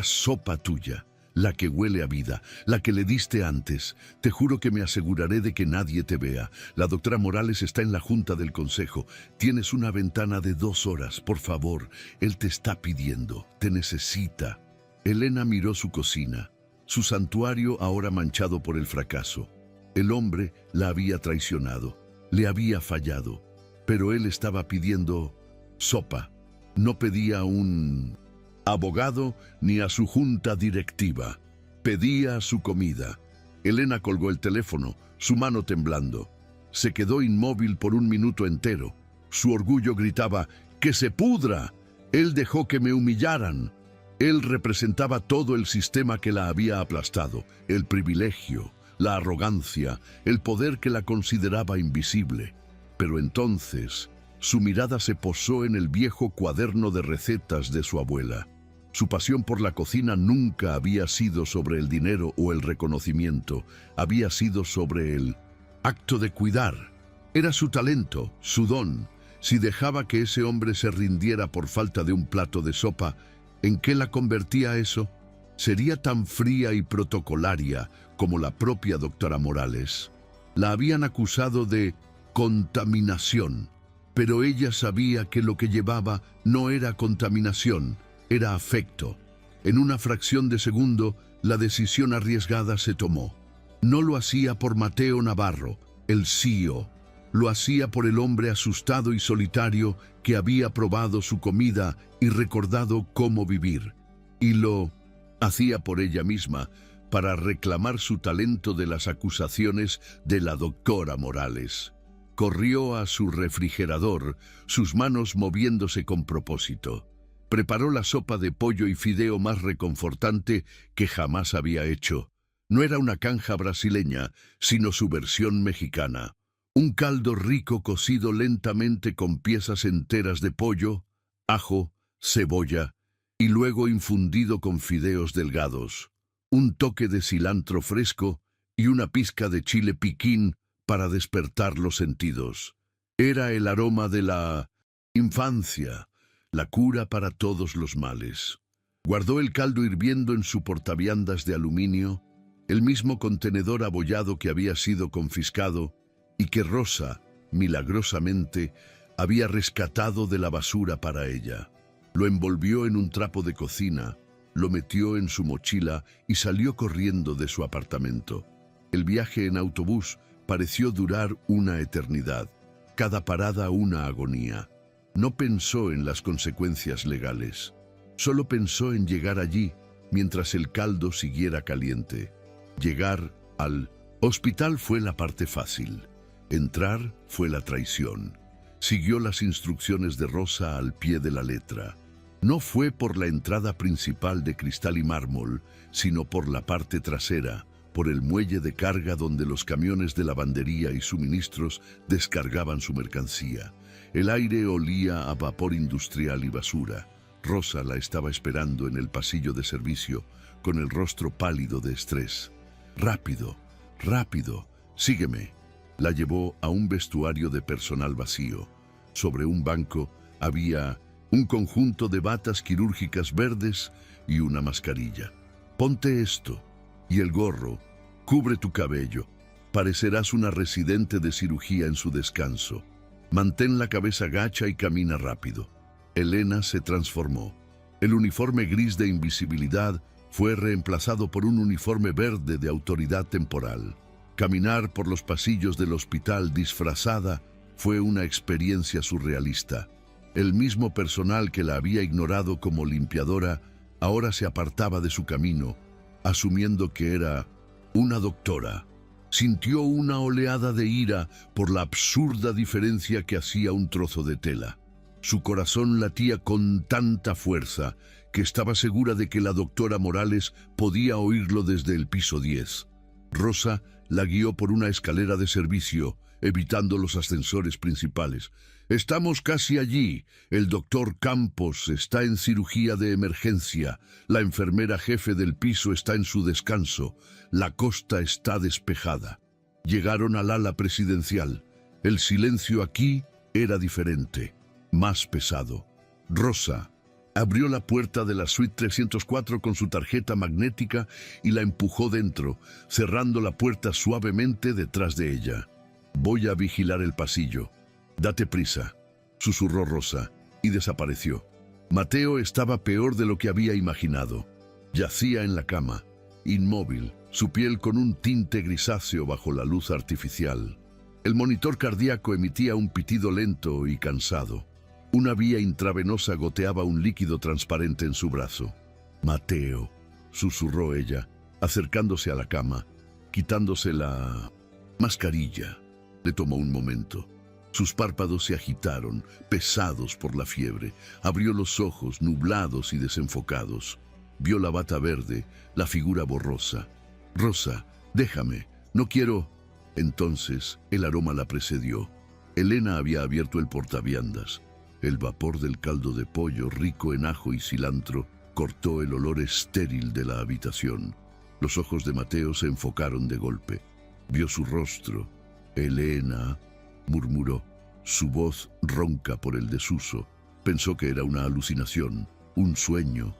sopa tuya, la que huele a vida, la que le diste antes. Te juro que me aseguraré de que nadie te vea. La doctora Morales está en la junta del consejo. Tienes una ventana de 2 horas, por favor. Él te está pidiendo, te necesita». Elena miró su cocina, su santuario ahora manchado por el fracaso. El hombre la había traicionado, le había fallado, pero él estaba pidiendo sopa. No pedía un abogado ni a su junta directiva. Pedía su comida. Elena colgó el teléfono, su mano temblando. Se quedó inmóvil por 1 minuto entero. Su orgullo gritaba: «¡Que se pudra!». Él dejó que me humillaran. Él representaba todo el sistema que la había aplastado, el privilegio, la arrogancia, el poder que la consideraba invisible. Pero entonces, su mirada se posó en el viejo cuaderno de recetas de su abuela. Su pasión por la cocina nunca había sido sobre el dinero o el reconocimiento, había sido sobre el acto de cuidar. Era su talento, su don, Si dejaba que ese hombre se rindiera por falta de un plato de sopa, ¿en qué la convertía eso? Sería tan fría y protocolaria como la propia doctora Morales. La habían acusado de contaminación, pero ella sabía que lo que llevaba no era contaminación, era afecto. En una fracción de segundo, la decisión arriesgada se tomó. No lo hacía por Mateo Navarro, el CEO. Lo hacía por el hombre asustado y solitario que había probado su comida y recordado cómo vivir. Y lo hacía por ella misma, para reclamar su talento de las acusaciones de la doctora Morales. Corrió a su refrigerador, sus manos moviéndose con propósito. Preparó la sopa de pollo y fideo más reconfortante que jamás había hecho. No era una canja brasileña, sino su versión mexicana. Un caldo rico cocido lentamente con piezas enteras de pollo, ajo, cebolla y luego infundido con fideos delgados. Un toque de cilantro fresco y una pizca de chile piquín para despertar los sentidos. Era el aroma de la infancia, la cura para todos los males. Guardó el caldo hirviendo en su portaviandas de aluminio, el mismo contenedor abollado que había sido confiscado y que Rosa, milagrosamente, había rescatado de la basura para ella. Lo envolvió en un trapo de cocina, lo metió en su mochila y salió corriendo de su apartamento. El viaje en autobús pareció durar una eternidad, cada parada una agonía. No pensó en las consecuencias legales, solo pensó en llegar allí mientras el caldo siguiera caliente. Llegar al hospital fue la parte fácil, entrar fue la traición. Siguió las instrucciones de Rosa al pie de la letra. No fue por la entrada principal de cristal y mármol, sino por la parte trasera, por el muelle de carga donde los camiones de lavandería y suministros descargaban su mercancía. El aire olía a vapor industrial y basura. Rosa la estaba esperando en el pasillo de servicio, con el rostro pálido de estrés. «Rápido, rápido, sígueme». La llevó a un vestuario de personal vacío. Sobre un banco había un conjunto de batas quirúrgicas verdes y una mascarilla. «Ponte esto y el gorro, cubre tu cabello. Parecerás una residente de cirugía en su descanso. Mantén la cabeza gacha y camina rápido». Elena se transformó. El uniforme gris de invisibilidad fue reemplazado por un uniforme verde de autoridad temporal. Caminar por los pasillos del hospital disfrazada fue una experiencia surrealista. El mismo personal que la había ignorado como limpiadora ahora se apartaba de su camino, asumiendo que era una doctora. Sintió una oleada de ira por la absurda diferencia que hacía un trozo de tela. Su corazón latía con tanta fuerza que estaba segura de que la doctora Morales podía oírlo desde el piso 10. Rosa la guió por una escalera de servicio, evitando los ascensores principales. «Estamos casi allí. El doctor Campos está en cirugía de emergencia. La enfermera jefe del piso está en su descanso. La costa está despejada». Llegaron al ala presidencial. El silencio aquí era diferente, más pesado. Rosa abrió la puerta de la suite 304 con su tarjeta magnética y la empujó dentro, cerrando la puerta suavemente detrás de ella. «Voy a vigilar el pasillo. Date prisa», susurró Rosa, y desapareció. Mateo estaba peor de lo que había imaginado. Yacía en la cama, inmóvil, su piel con un tinte grisáceo bajo la luz artificial. El monitor cardíaco emitía un pitido lento y cansado. Una vía intravenosa goteaba un líquido transparente en su brazo. «Mateo», susurró ella, acercándose a la cama, quitándose la mascarilla. Le tomó un momento. Sus párpados se agitaron, pesados por la fiebre. Abrió los ojos, nublados y desenfocados. Vio la bata verde, la figura borrosa. «Rosa, déjame, no quiero». Entonces el aroma la precedió. Elena había abierto el portaviandas. El vapor del caldo de pollo, rico en ajo y cilantro, cortó el olor estéril de la habitación. Los ojos de Mateo se enfocaron de golpe. Vio su rostro. «Elena», murmuró. Su voz ronca por el desuso. Pensó que era una alucinación, un sueño.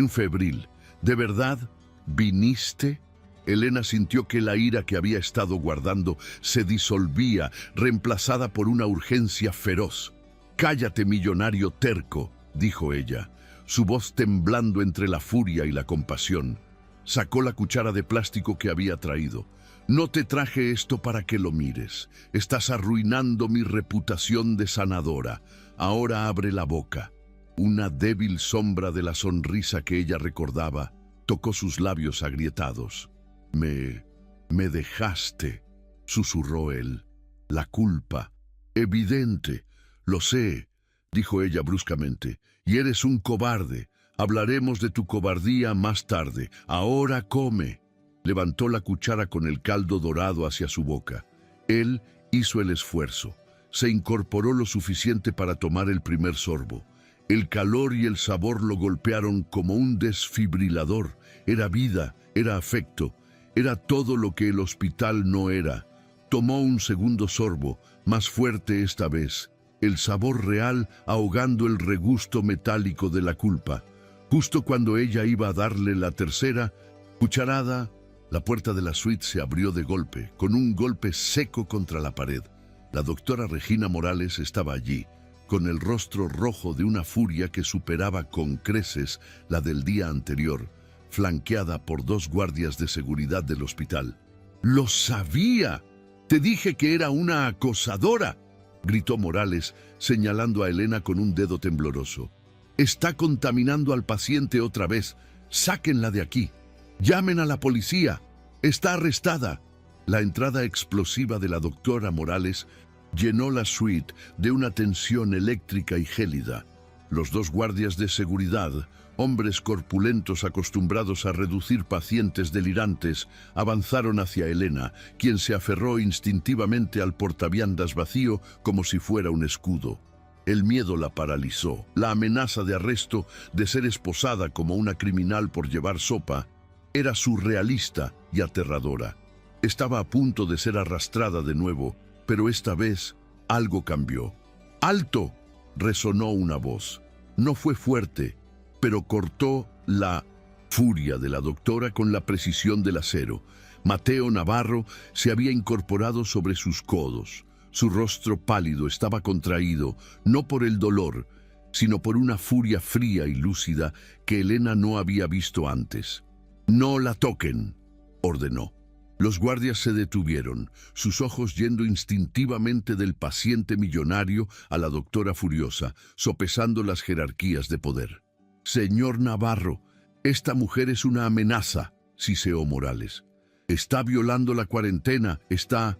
Febril. ¿De verdad viniste? Elena sintió que la ira que había estado guardando se disolvía, reemplazada por una urgencia feroz. «Cállate, millonario terco», dijo ella, su voz temblando entre la furia y la compasión. Sacó la cuchara de plástico que había traído. «No te traje esto para que lo mires. Estás arruinando mi reputación de sanadora. Ahora abre la boca». Una débil sombra de la sonrisa que ella recordaba tocó sus labios agrietados. Me dejaste», susurró él. «La culpa. Evidente. Lo sé», dijo ella bruscamente. «Y eres un cobarde. Hablaremos de tu cobardía más tarde. Ahora come». Levantó la cuchara con el caldo dorado hacia su boca. Él hizo el esfuerzo. Se incorporó lo suficiente para tomar el primer sorbo. El calor y el sabor lo golpearon como un desfibrilador. Era vida, era afecto, era todo lo que el hospital no era. Tomó un segundo sorbo, más fuerte esta vez. El sabor real ahogando el regusto metálico de la culpa. Justo cuando ella iba a darle la tercera cucharada, la puerta de la suite se abrió de golpe, con un golpe seco contra la pared. La doctora Regina Morales estaba allí, con el rostro rojo de una furia que superaba con creces la del día anterior, flanqueada por 2 guardias de seguridad del hospital. «¡Lo sabía! Te dije que era una acosadora», gritó Morales, señalando a Elena con un dedo tembloroso. «Está contaminando al paciente otra vez. Sáquenla de aquí. Llamen a la policía. Está arrestada». La entrada explosiva de la doctora Morales llenó la suite de una tensión eléctrica y gélida. Los 2 guardias de seguridad, hombres corpulentos acostumbrados a reducir pacientes delirantes, avanzaron hacia Elena, quien se aferró instintivamente al portaviandas vacío como si fuera un escudo. El miedo la paralizó. La amenaza de arresto, de ser esposada como una criminal por llevar sopa, era surrealista y aterradora. Estaba a punto de ser arrastrada de nuevo, pero esta vez algo cambió. «¡Alto!», resonó una voz. No fue fuerte, pero cortó la furia de la doctora con la precisión del acero. Mateo Navarro se había incorporado sobre sus codos. Su rostro pálido estaba contraído, no por el dolor, sino por una furia fría y lúcida que Elena no había visto antes. «No la toquen», ordenó. Los guardias se detuvieron, sus ojos yendo instintivamente del paciente millonario a la doctora furiosa, sopesando las jerarquías de poder. «Señor Navarro, esta mujer es una amenaza», siseó Morales. «Está violando la cuarentena, está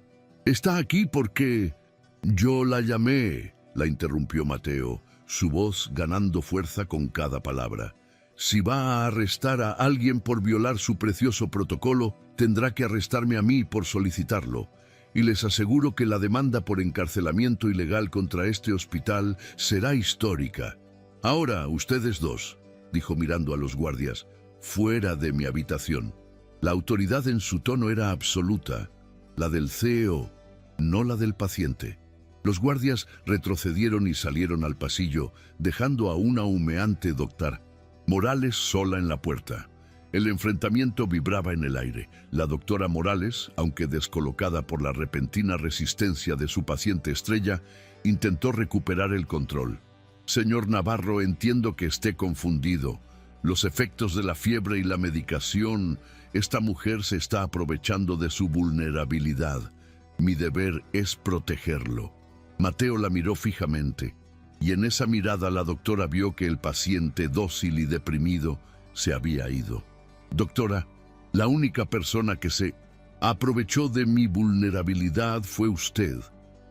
aquí porque...» «Yo la llamé», la interrumpió Mateo, su voz ganando fuerza con cada palabra. «Si va a arrestar a alguien por violar su precioso protocolo, tendrá que arrestarme a mí por solicitarlo. Y les aseguro que la demanda por encarcelamiento ilegal contra este hospital será histórica. Ahora, ustedes 2», dijo mirando a los guardias, «fuera de mi habitación». La autoridad en su tono era absoluta, la del CEO, no la del paciente. Los guardias retrocedieron y salieron al pasillo, dejando a una humeante doctora Morales sola en la puerta. El enfrentamiento vibraba en el aire. La doctora Morales, aunque descolocada por la repentina resistencia de su paciente estrella, intentó recuperar el control. «Señor Navarro, entiendo que esté confundido. Los efectos de la fiebre y la medicación, esta mujer se está aprovechando de su vulnerabilidad. Mi deber es protegerlo». Mateo la miró fijamente, y en esa mirada la doctora vio que el paciente dócil y deprimido se había ido. «Doctora, la única persona que se aprovechó de mi vulnerabilidad fue usted.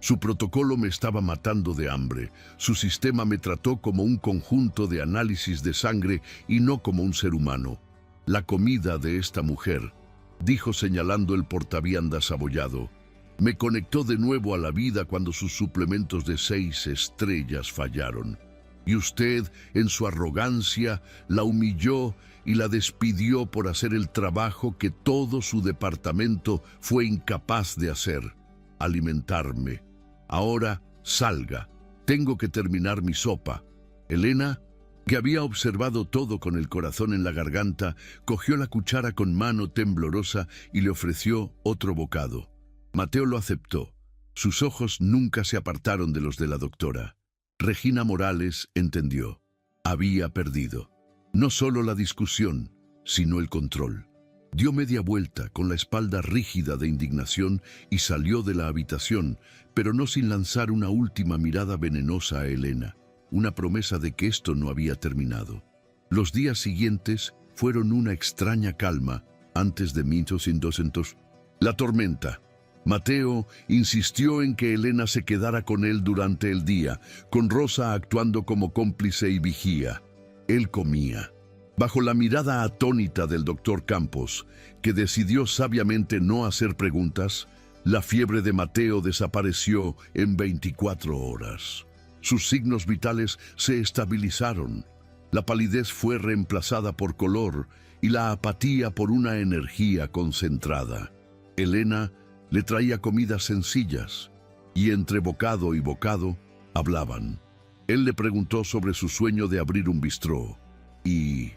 Su protocolo me estaba matando de hambre. Su sistema me trató como un conjunto de análisis de sangre y no como un ser humano. La comida de esta mujer», dijo señalando el portaviandas abollado, «me conectó de nuevo a la vida cuando sus suplementos de 6 estrellas fallaron. Y usted, en su arrogancia, la humilló y la despidió por hacer el trabajo que todo su departamento fue incapaz de hacer: alimentarme. Ahora salga. Tengo que terminar mi sopa. Elena, que había observado todo con el corazón en la garganta, cogió la cuchara con mano temblorosa y le ofreció otro bocado. Mateo lo aceptó. Sus ojos nunca se apartaron de los de la doctora. Regina Morales entendió. Había perdido. No solo la discusión, sino el control. Dio media vuelta con la espalda rígida de indignación y salió de la habitación, pero no sin lanzar una última mirada venenosa a Elena, una promesa de que esto no había terminado. Los días siguientes fueron una extraña calma antes de 1200. La tormenta. Mateo insistió en que Elena se quedara con él durante el día, con Rosa actuando como cómplice y vigía. Él comía. Bajo la mirada atónita del doctor Campos, que decidió sabiamente no hacer preguntas, la fiebre de Mateo desapareció en 24 horas. Sus signos vitales se estabilizaron. La palidez fue reemplazada por color y la apatía por una energía concentrada. Elena le traía comidas sencillas y entre bocado y bocado hablaban. Él le preguntó sobre su sueño de abrir un bistró y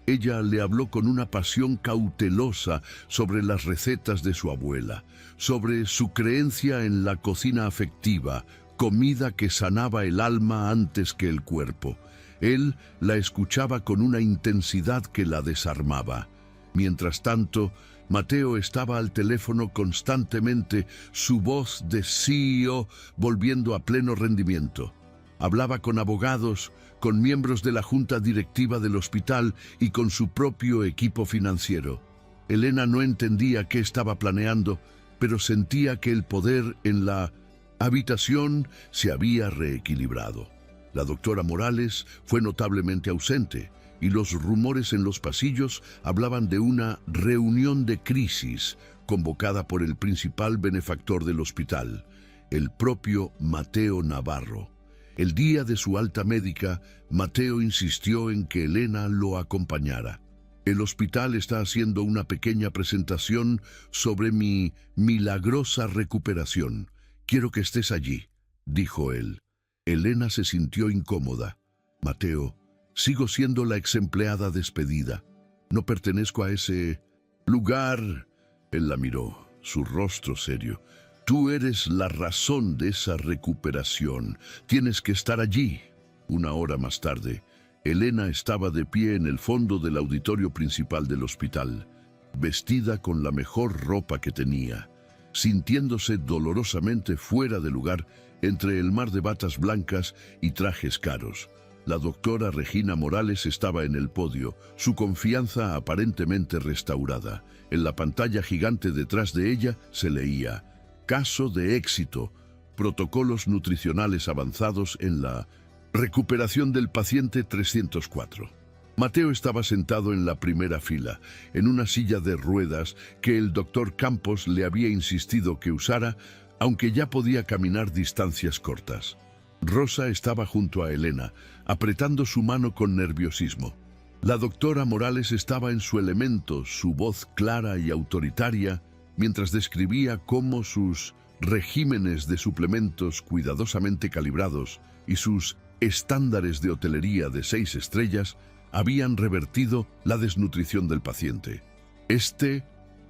ella le habló con una pasión cautelosa sobre las recetas de su abuela, sobre su creencia en la cocina afectiva, comida que sanaba el alma antes que el cuerpo. Él la escuchaba con una intensidad que la desarmaba. Mientras tanto, Mateo estaba al teléfono constantemente, su voz de CEO volviendo a pleno rendimiento. Hablaba con abogados, con miembros de la junta directiva del hospital y con su propio equipo financiero. Elena no entendía qué estaba planeando, pero sentía que el poder en la habitación se había reequilibrado. La doctora Morales fue notablemente ausente y los rumores en los pasillos hablaban de una reunión de crisis convocada por el principal benefactor del hospital, el propio Mateo Navarro. El día de su alta médica, Mateo insistió en que Elena lo acompañara. El hospital está haciendo una pequeña presentación sobre mi milagrosa recuperación. Quiero que estés allí, dijo él. Elena se sintió incómoda. Mateo, sigo siendo la exempleada despedida. No pertenezco a ese lugar. Él la miró, su rostro serio. Tú eres la razón de esa recuperación. Tienes que estar allí. Una hora más tarde, Elena estaba de pie en el fondo del auditorio principal del hospital, vestida con la mejor ropa que tenía, sintiéndose dolorosamente fuera de lugar entre el mar de batas blancas y trajes caros. La doctora Regina Morales estaba en el podio, su confianza aparentemente restaurada. En la pantalla gigante detrás de ella se leía: Caso de éxito, protocolos nutricionales avanzados en la recuperación del paciente 304. Mateo estaba sentado en la primera fila, en una silla de ruedas que el doctor Campos le había insistido que usara, aunque ya podía caminar distancias cortas. Rosa estaba junto a Elena, apretando su mano con nerviosismo. La doctora Morales estaba en su elemento, su voz clara y autoritaria, mientras describía cómo sus regímenes de suplementos cuidadosamente calibrados y sus estándares de hotelería de 6 estrellas habían revertido la desnutrición del paciente. Este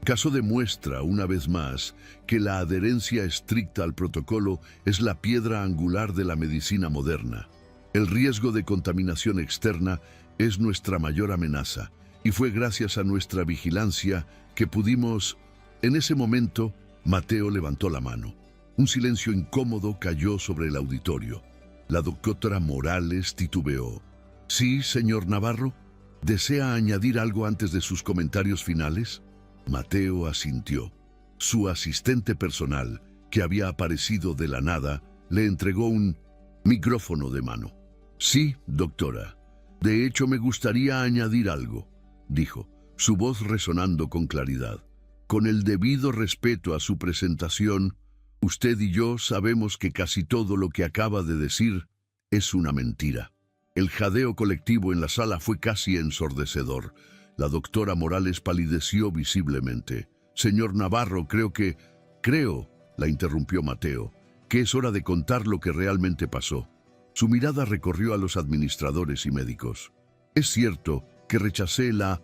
caso demuestra una vez más que la adherencia estricta al protocolo es la piedra angular de la medicina moderna. El riesgo de contaminación externa es nuestra mayor amenaza, y fue gracias a nuestra vigilancia que pudimos. En ese momento, Mateo levantó la mano. Un silencio incómodo cayó sobre el auditorio. La doctora Morales titubeó. «Sí, señor Navarro. ¿Desea añadir algo antes de sus comentarios finales?» Mateo asintió. Su asistente personal, que había aparecido de la nada, le entregó un micrófono de mano. «Sí, doctora. De hecho, me gustaría añadir algo», dijo, su voz resonando con claridad. «Con el debido respeto a su presentación, usted y yo sabemos que casi todo lo que acaba de decir es una mentira». El jadeo colectivo en la sala fue casi ensordecedor. La doctora Morales palideció visiblemente. «Señor Navarro, creo», la interrumpió Mateo. que es hora de contar lo que realmente pasó. Su mirada recorrió a los administradores y médicos. Es cierto que rechacé la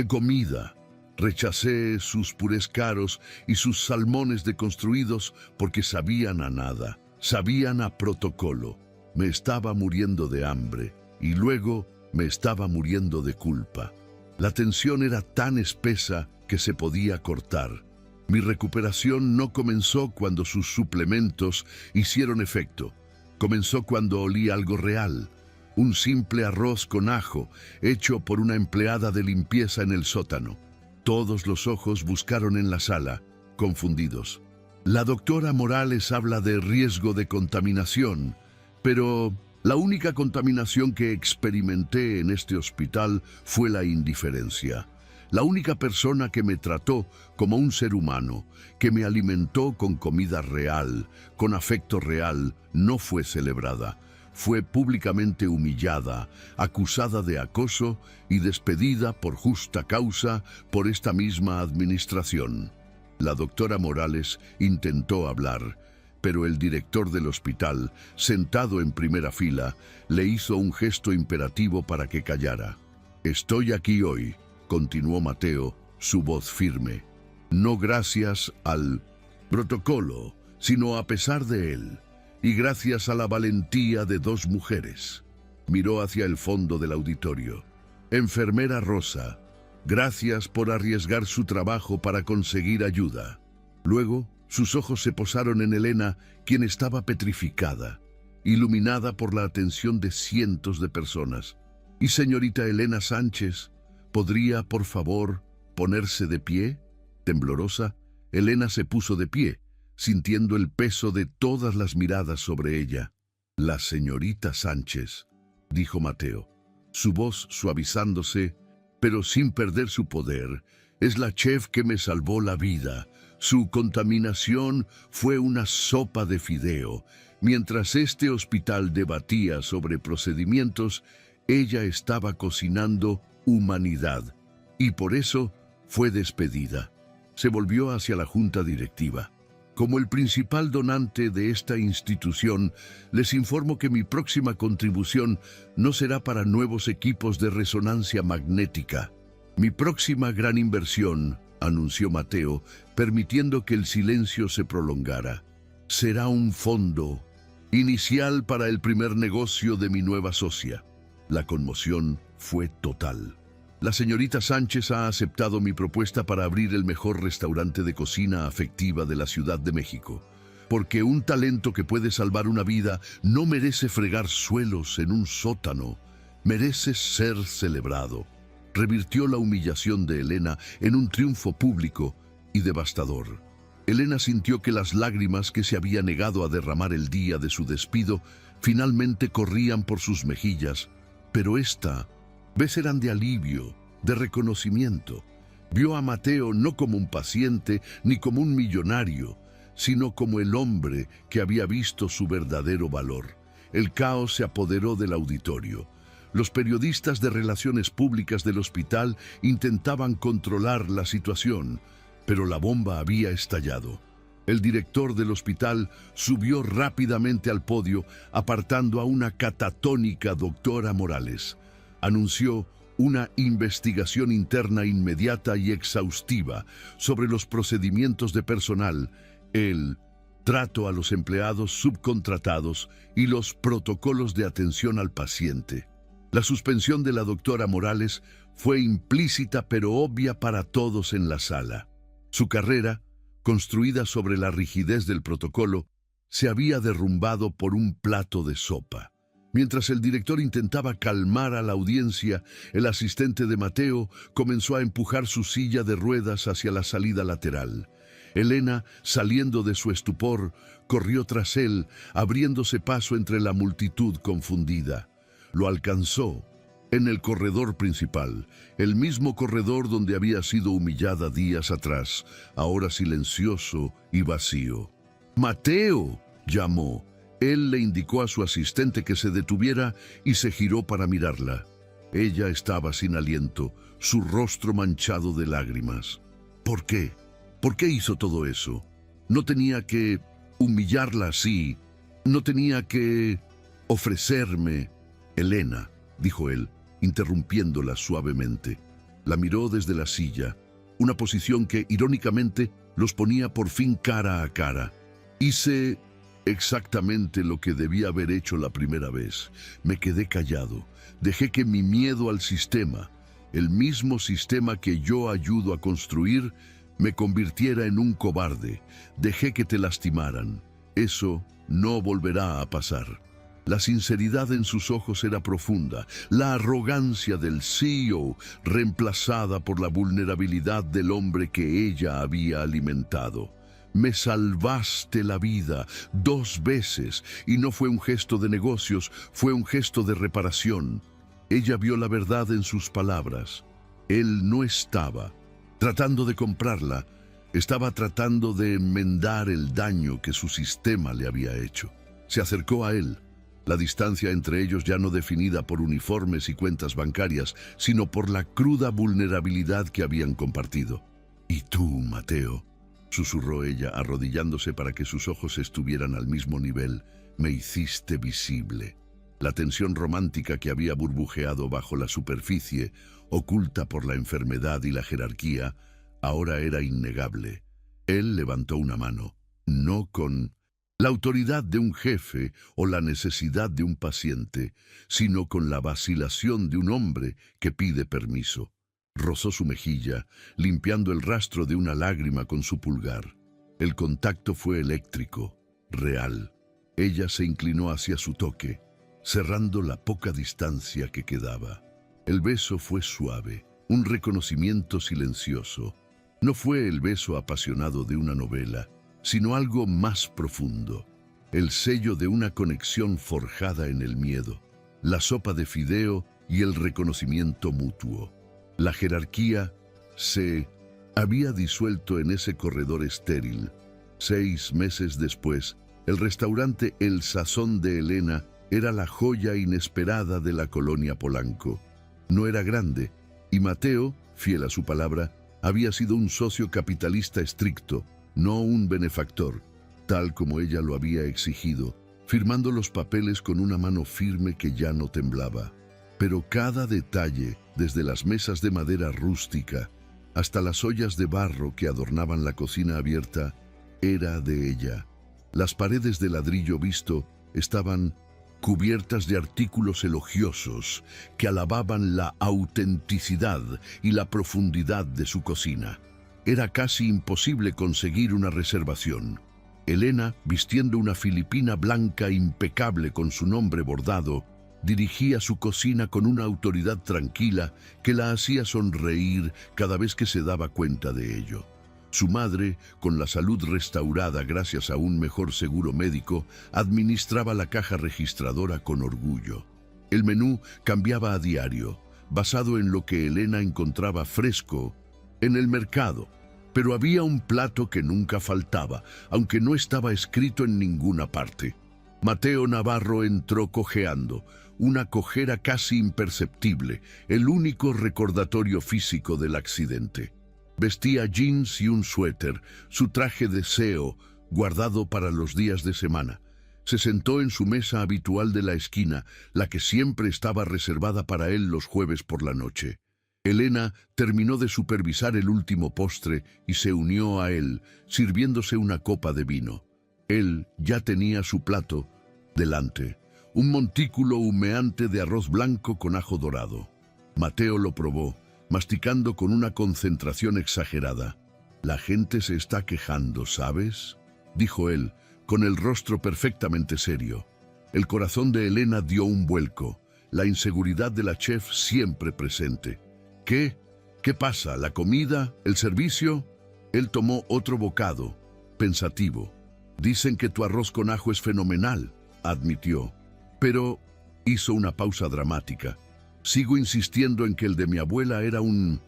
comida. Rechacé sus purés caros y sus salmones deconstruidos porque sabían a nada, sabían a protocolo. Me estaba muriendo de hambre y luego me estaba muriendo de culpa. La tensión era tan espesa que se podía cortar. Mi recuperación no comenzó cuando sus suplementos hicieron efecto. Comenzó cuando olí algo real. Un simple arroz con ajo hecho por una empleada de limpieza en el sótano. Todos los ojos buscaron en la sala, confundidos. La doctora Morales habla de riesgo de contaminación, pero la única contaminación que experimenté en este hospital fue la indiferencia. La única persona que me trató como un ser humano, que me alimentó con comida real, con afecto real, no fue celebrada. Fue públicamente humillada, acusada de acoso y despedida por justa causa por esta misma administración. La doctora Morales intentó hablar, pero el director del hospital, sentado en primera fila, le hizo un gesto imperativo para que callara. «Estoy aquí hoy», continuó Mateo, su voz firme, «no gracias al protocolo, sino a pesar de él. Y gracias a la valentía de dos mujeres». Miró hacia el fondo del auditorio. «Enfermera Rosa, gracias por arriesgar su trabajo para conseguir ayuda». Luego, sus ojos se posaron en Elena, quien estaba petrificada, iluminada por la atención de cientos de personas. «Y señorita Elena Sánchez, ¿podría, por favor, ponerse de pie?» Temblorosa, Elena se puso de pie, sintiendo el peso de todas las miradas sobre ella. «La señorita Sánchez», dijo Mateo, su voz suavizándose, pero sin perder su poder, «es la chef que me salvó la vida. Su contaminación fue una sopa de fideo. Mientras este hospital debatía sobre procedimientos, ella estaba cocinando humanidad, y por eso fue despedida». Se volvió hacia la junta directiva. «Como el principal donante de esta institución, les informo que mi próxima contribución no será para nuevos equipos de resonancia magnética. Mi próxima gran inversión», anunció Mateo, permitiendo que el silencio se prolongara, «será un fondo inicial para el primer negocio de mi nueva socia». La conmoción fue total. «La señorita Sánchez ha aceptado mi propuesta para abrir el mejor restaurante de cocina afectiva de la Ciudad de México, porque un talento que puede salvar una vida no merece fregar suelos en un sótano, merece ser celebrado». Revirtió la humillación de Elena en un triunfo público y devastador. Elena sintió que las lágrimas que se había negado a derramar el día de su despido finalmente corrían por sus mejillas, pero esta vez eran de alivio, de reconocimiento. Vio a Mateo no como un paciente ni como un millonario, sino como el hombre que había visto su verdadero valor. El caos se apoderó del auditorio. Los periodistas de relaciones públicas del hospital intentaban controlar la situación, pero la bomba había estallado. El director del hospital subió rápidamente al podio, apartando a una catatónica doctora Morales. Anunció una investigación interna inmediata y exhaustiva sobre los procedimientos de personal, el trato a los empleados subcontratados y los protocolos de atención al paciente. La suspensión de la doctora Morales fue implícita pero obvia para todos en la sala. Su carrera, construida sobre la rigidez del protocolo, se había derrumbado por un plato de sopa. Mientras el director intentaba calmar a la audiencia, el asistente de Mateo comenzó a empujar su silla de ruedas hacia la salida lateral. Elena, saliendo de su estupor, corrió tras él, abriéndose paso entre la multitud confundida. Lo alcanzó en el corredor principal, el mismo corredor donde había sido humillada días atrás, ahora silencioso y vacío. «¡Mateo!», llamó. Él le indicó a su asistente que se detuviera y se giró para mirarla. Ella estaba sin aliento, su rostro manchado de lágrimas. ¿Por qué? ¿Por qué hizo todo eso? No tenía que humillarla así. No tenía que ofrecerme. Elena, dijo él, interrumpiéndola suavemente. La miró desde la silla, una posición que, irónicamente, los ponía por fin cara a cara. Hice exactamente lo que debía haber hecho la primera vez. Me quedé callado. Dejé que mi miedo al sistema, el mismo sistema que yo ayudo a construir, me convirtiera en un cobarde. Dejé que te lastimaran. Eso no volverá a pasar. La sinceridad en sus ojos era profunda, la arrogancia del CEO reemplazada por la vulnerabilidad del hombre que ella había alimentado. Me salvaste la vida 2 veces, y no fue un gesto de negocios, fue un gesto de reparación. Ella vio la verdad en sus palabras. Él no estaba tratando de comprarla, estaba tratando de enmendar el daño que su sistema le había hecho. Se acercó a él. La distancia entre ellos ya no definida por uniformes y cuentas bancarias, sino por la cruda vulnerabilidad que habían compartido. «¿Y tú, Mateo?», susurró ella, arrodillándose para que sus ojos estuvieran al mismo nivel. «Me hiciste visible». La tensión romántica que había burbujeado bajo la superficie, oculta por la enfermedad y la jerarquía, ahora era innegable. Él levantó una mano, no con la autoridad de un jefe o la necesidad de un paciente, sino con la vacilación de un hombre que pide permiso. Rozó su mejilla, limpiando el rastro de una lágrima con su pulgar. El contacto fue eléctrico, real. Ella se inclinó hacia su toque, cerrando la poca distancia que quedaba. El beso fue suave, un reconocimiento silencioso. No fue el beso apasionado de una novela, sino algo más profundo, el sello de una conexión forjada en el miedo, la sopa de fideo y el reconocimiento mutuo. La jerarquía se había disuelto en ese corredor estéril. 6 meses después, el restaurante El Sazón de Elena era la joya inesperada de la colonia Polanco. No era grande, y Mateo, fiel a su palabra, había sido un socio capitalista estricto, no un benefactor, tal como ella lo había exigido, firmando los papeles con una mano firme que ya no temblaba. Pero cada detalle, desde las mesas de madera rústica hasta las ollas de barro que adornaban la cocina abierta, era de ella. Las paredes de ladrillo visto estaban cubiertas de artículos elogiosos que alababan la autenticidad y la profundidad de su cocina. Era casi imposible conseguir una reservación. Elena, vistiendo una filipina blanca impecable con su nombre bordado, dirigía su cocina con una autoridad tranquila que la hacía sonreír cada vez que se daba cuenta de ello. Su madre, con la salud restaurada gracias a un mejor seguro médico, administraba la caja registradora con orgullo. El menú cambiaba a diario, basado en lo que Elena encontraba fresco en el mercado. Pero había un plato que nunca faltaba, aunque no estaba escrito en ninguna parte. Mateo Navarro entró cojeando, una cojera casi imperceptible, el único recordatorio físico del accidente. Vestía jeans y un suéter, su traje de CEO, guardado para los días de semana. Se sentó en su mesa habitual de la esquina, la que siempre estaba reservada para él los jueves por la noche. Elena terminó de supervisar el último postre y se unió a él, sirviéndose una copa de vino. Él ya tenía su plato delante, un montículo humeante de arroz blanco con ajo dorado. Mateo lo probó, masticando con una concentración exagerada. «La gente se está quejando, ¿sabes?», dijo él, con el rostro perfectamente serio. El corazón de Elena dio un vuelco, la inseguridad de la chef siempre presente. «¿Qué? ¿Qué pasa? ¿La comida? ¿El servicio?». Él tomó otro bocado, pensativo. «Dicen que tu arroz con ajo es fenomenal», admitió. Pero hizo una pausa dramática. «Sigo insistiendo en que el de mi abuela era un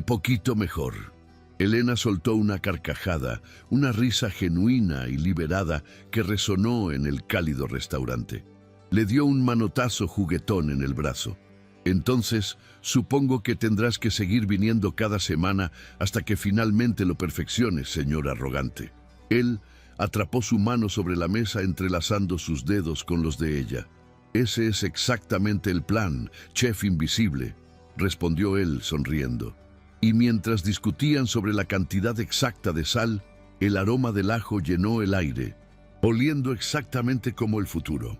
poquito mejor». Elena soltó una carcajada, una risa genuina y liberada que resonó en el cálido restaurante. Le dio un manotazo juguetón en el brazo. «Entonces, supongo que tendrás que seguir viniendo cada semana hasta que finalmente lo perfecciones, señor arrogante». Él atrapó su mano sobre la mesa entrelazando sus dedos con los de ella. «Ese es exactamente el plan, chef invisible», respondió él sonriendo. Y mientras discutían sobre la cantidad exacta de sal, el aroma del ajo llenó el aire, oliendo exactamente como el futuro.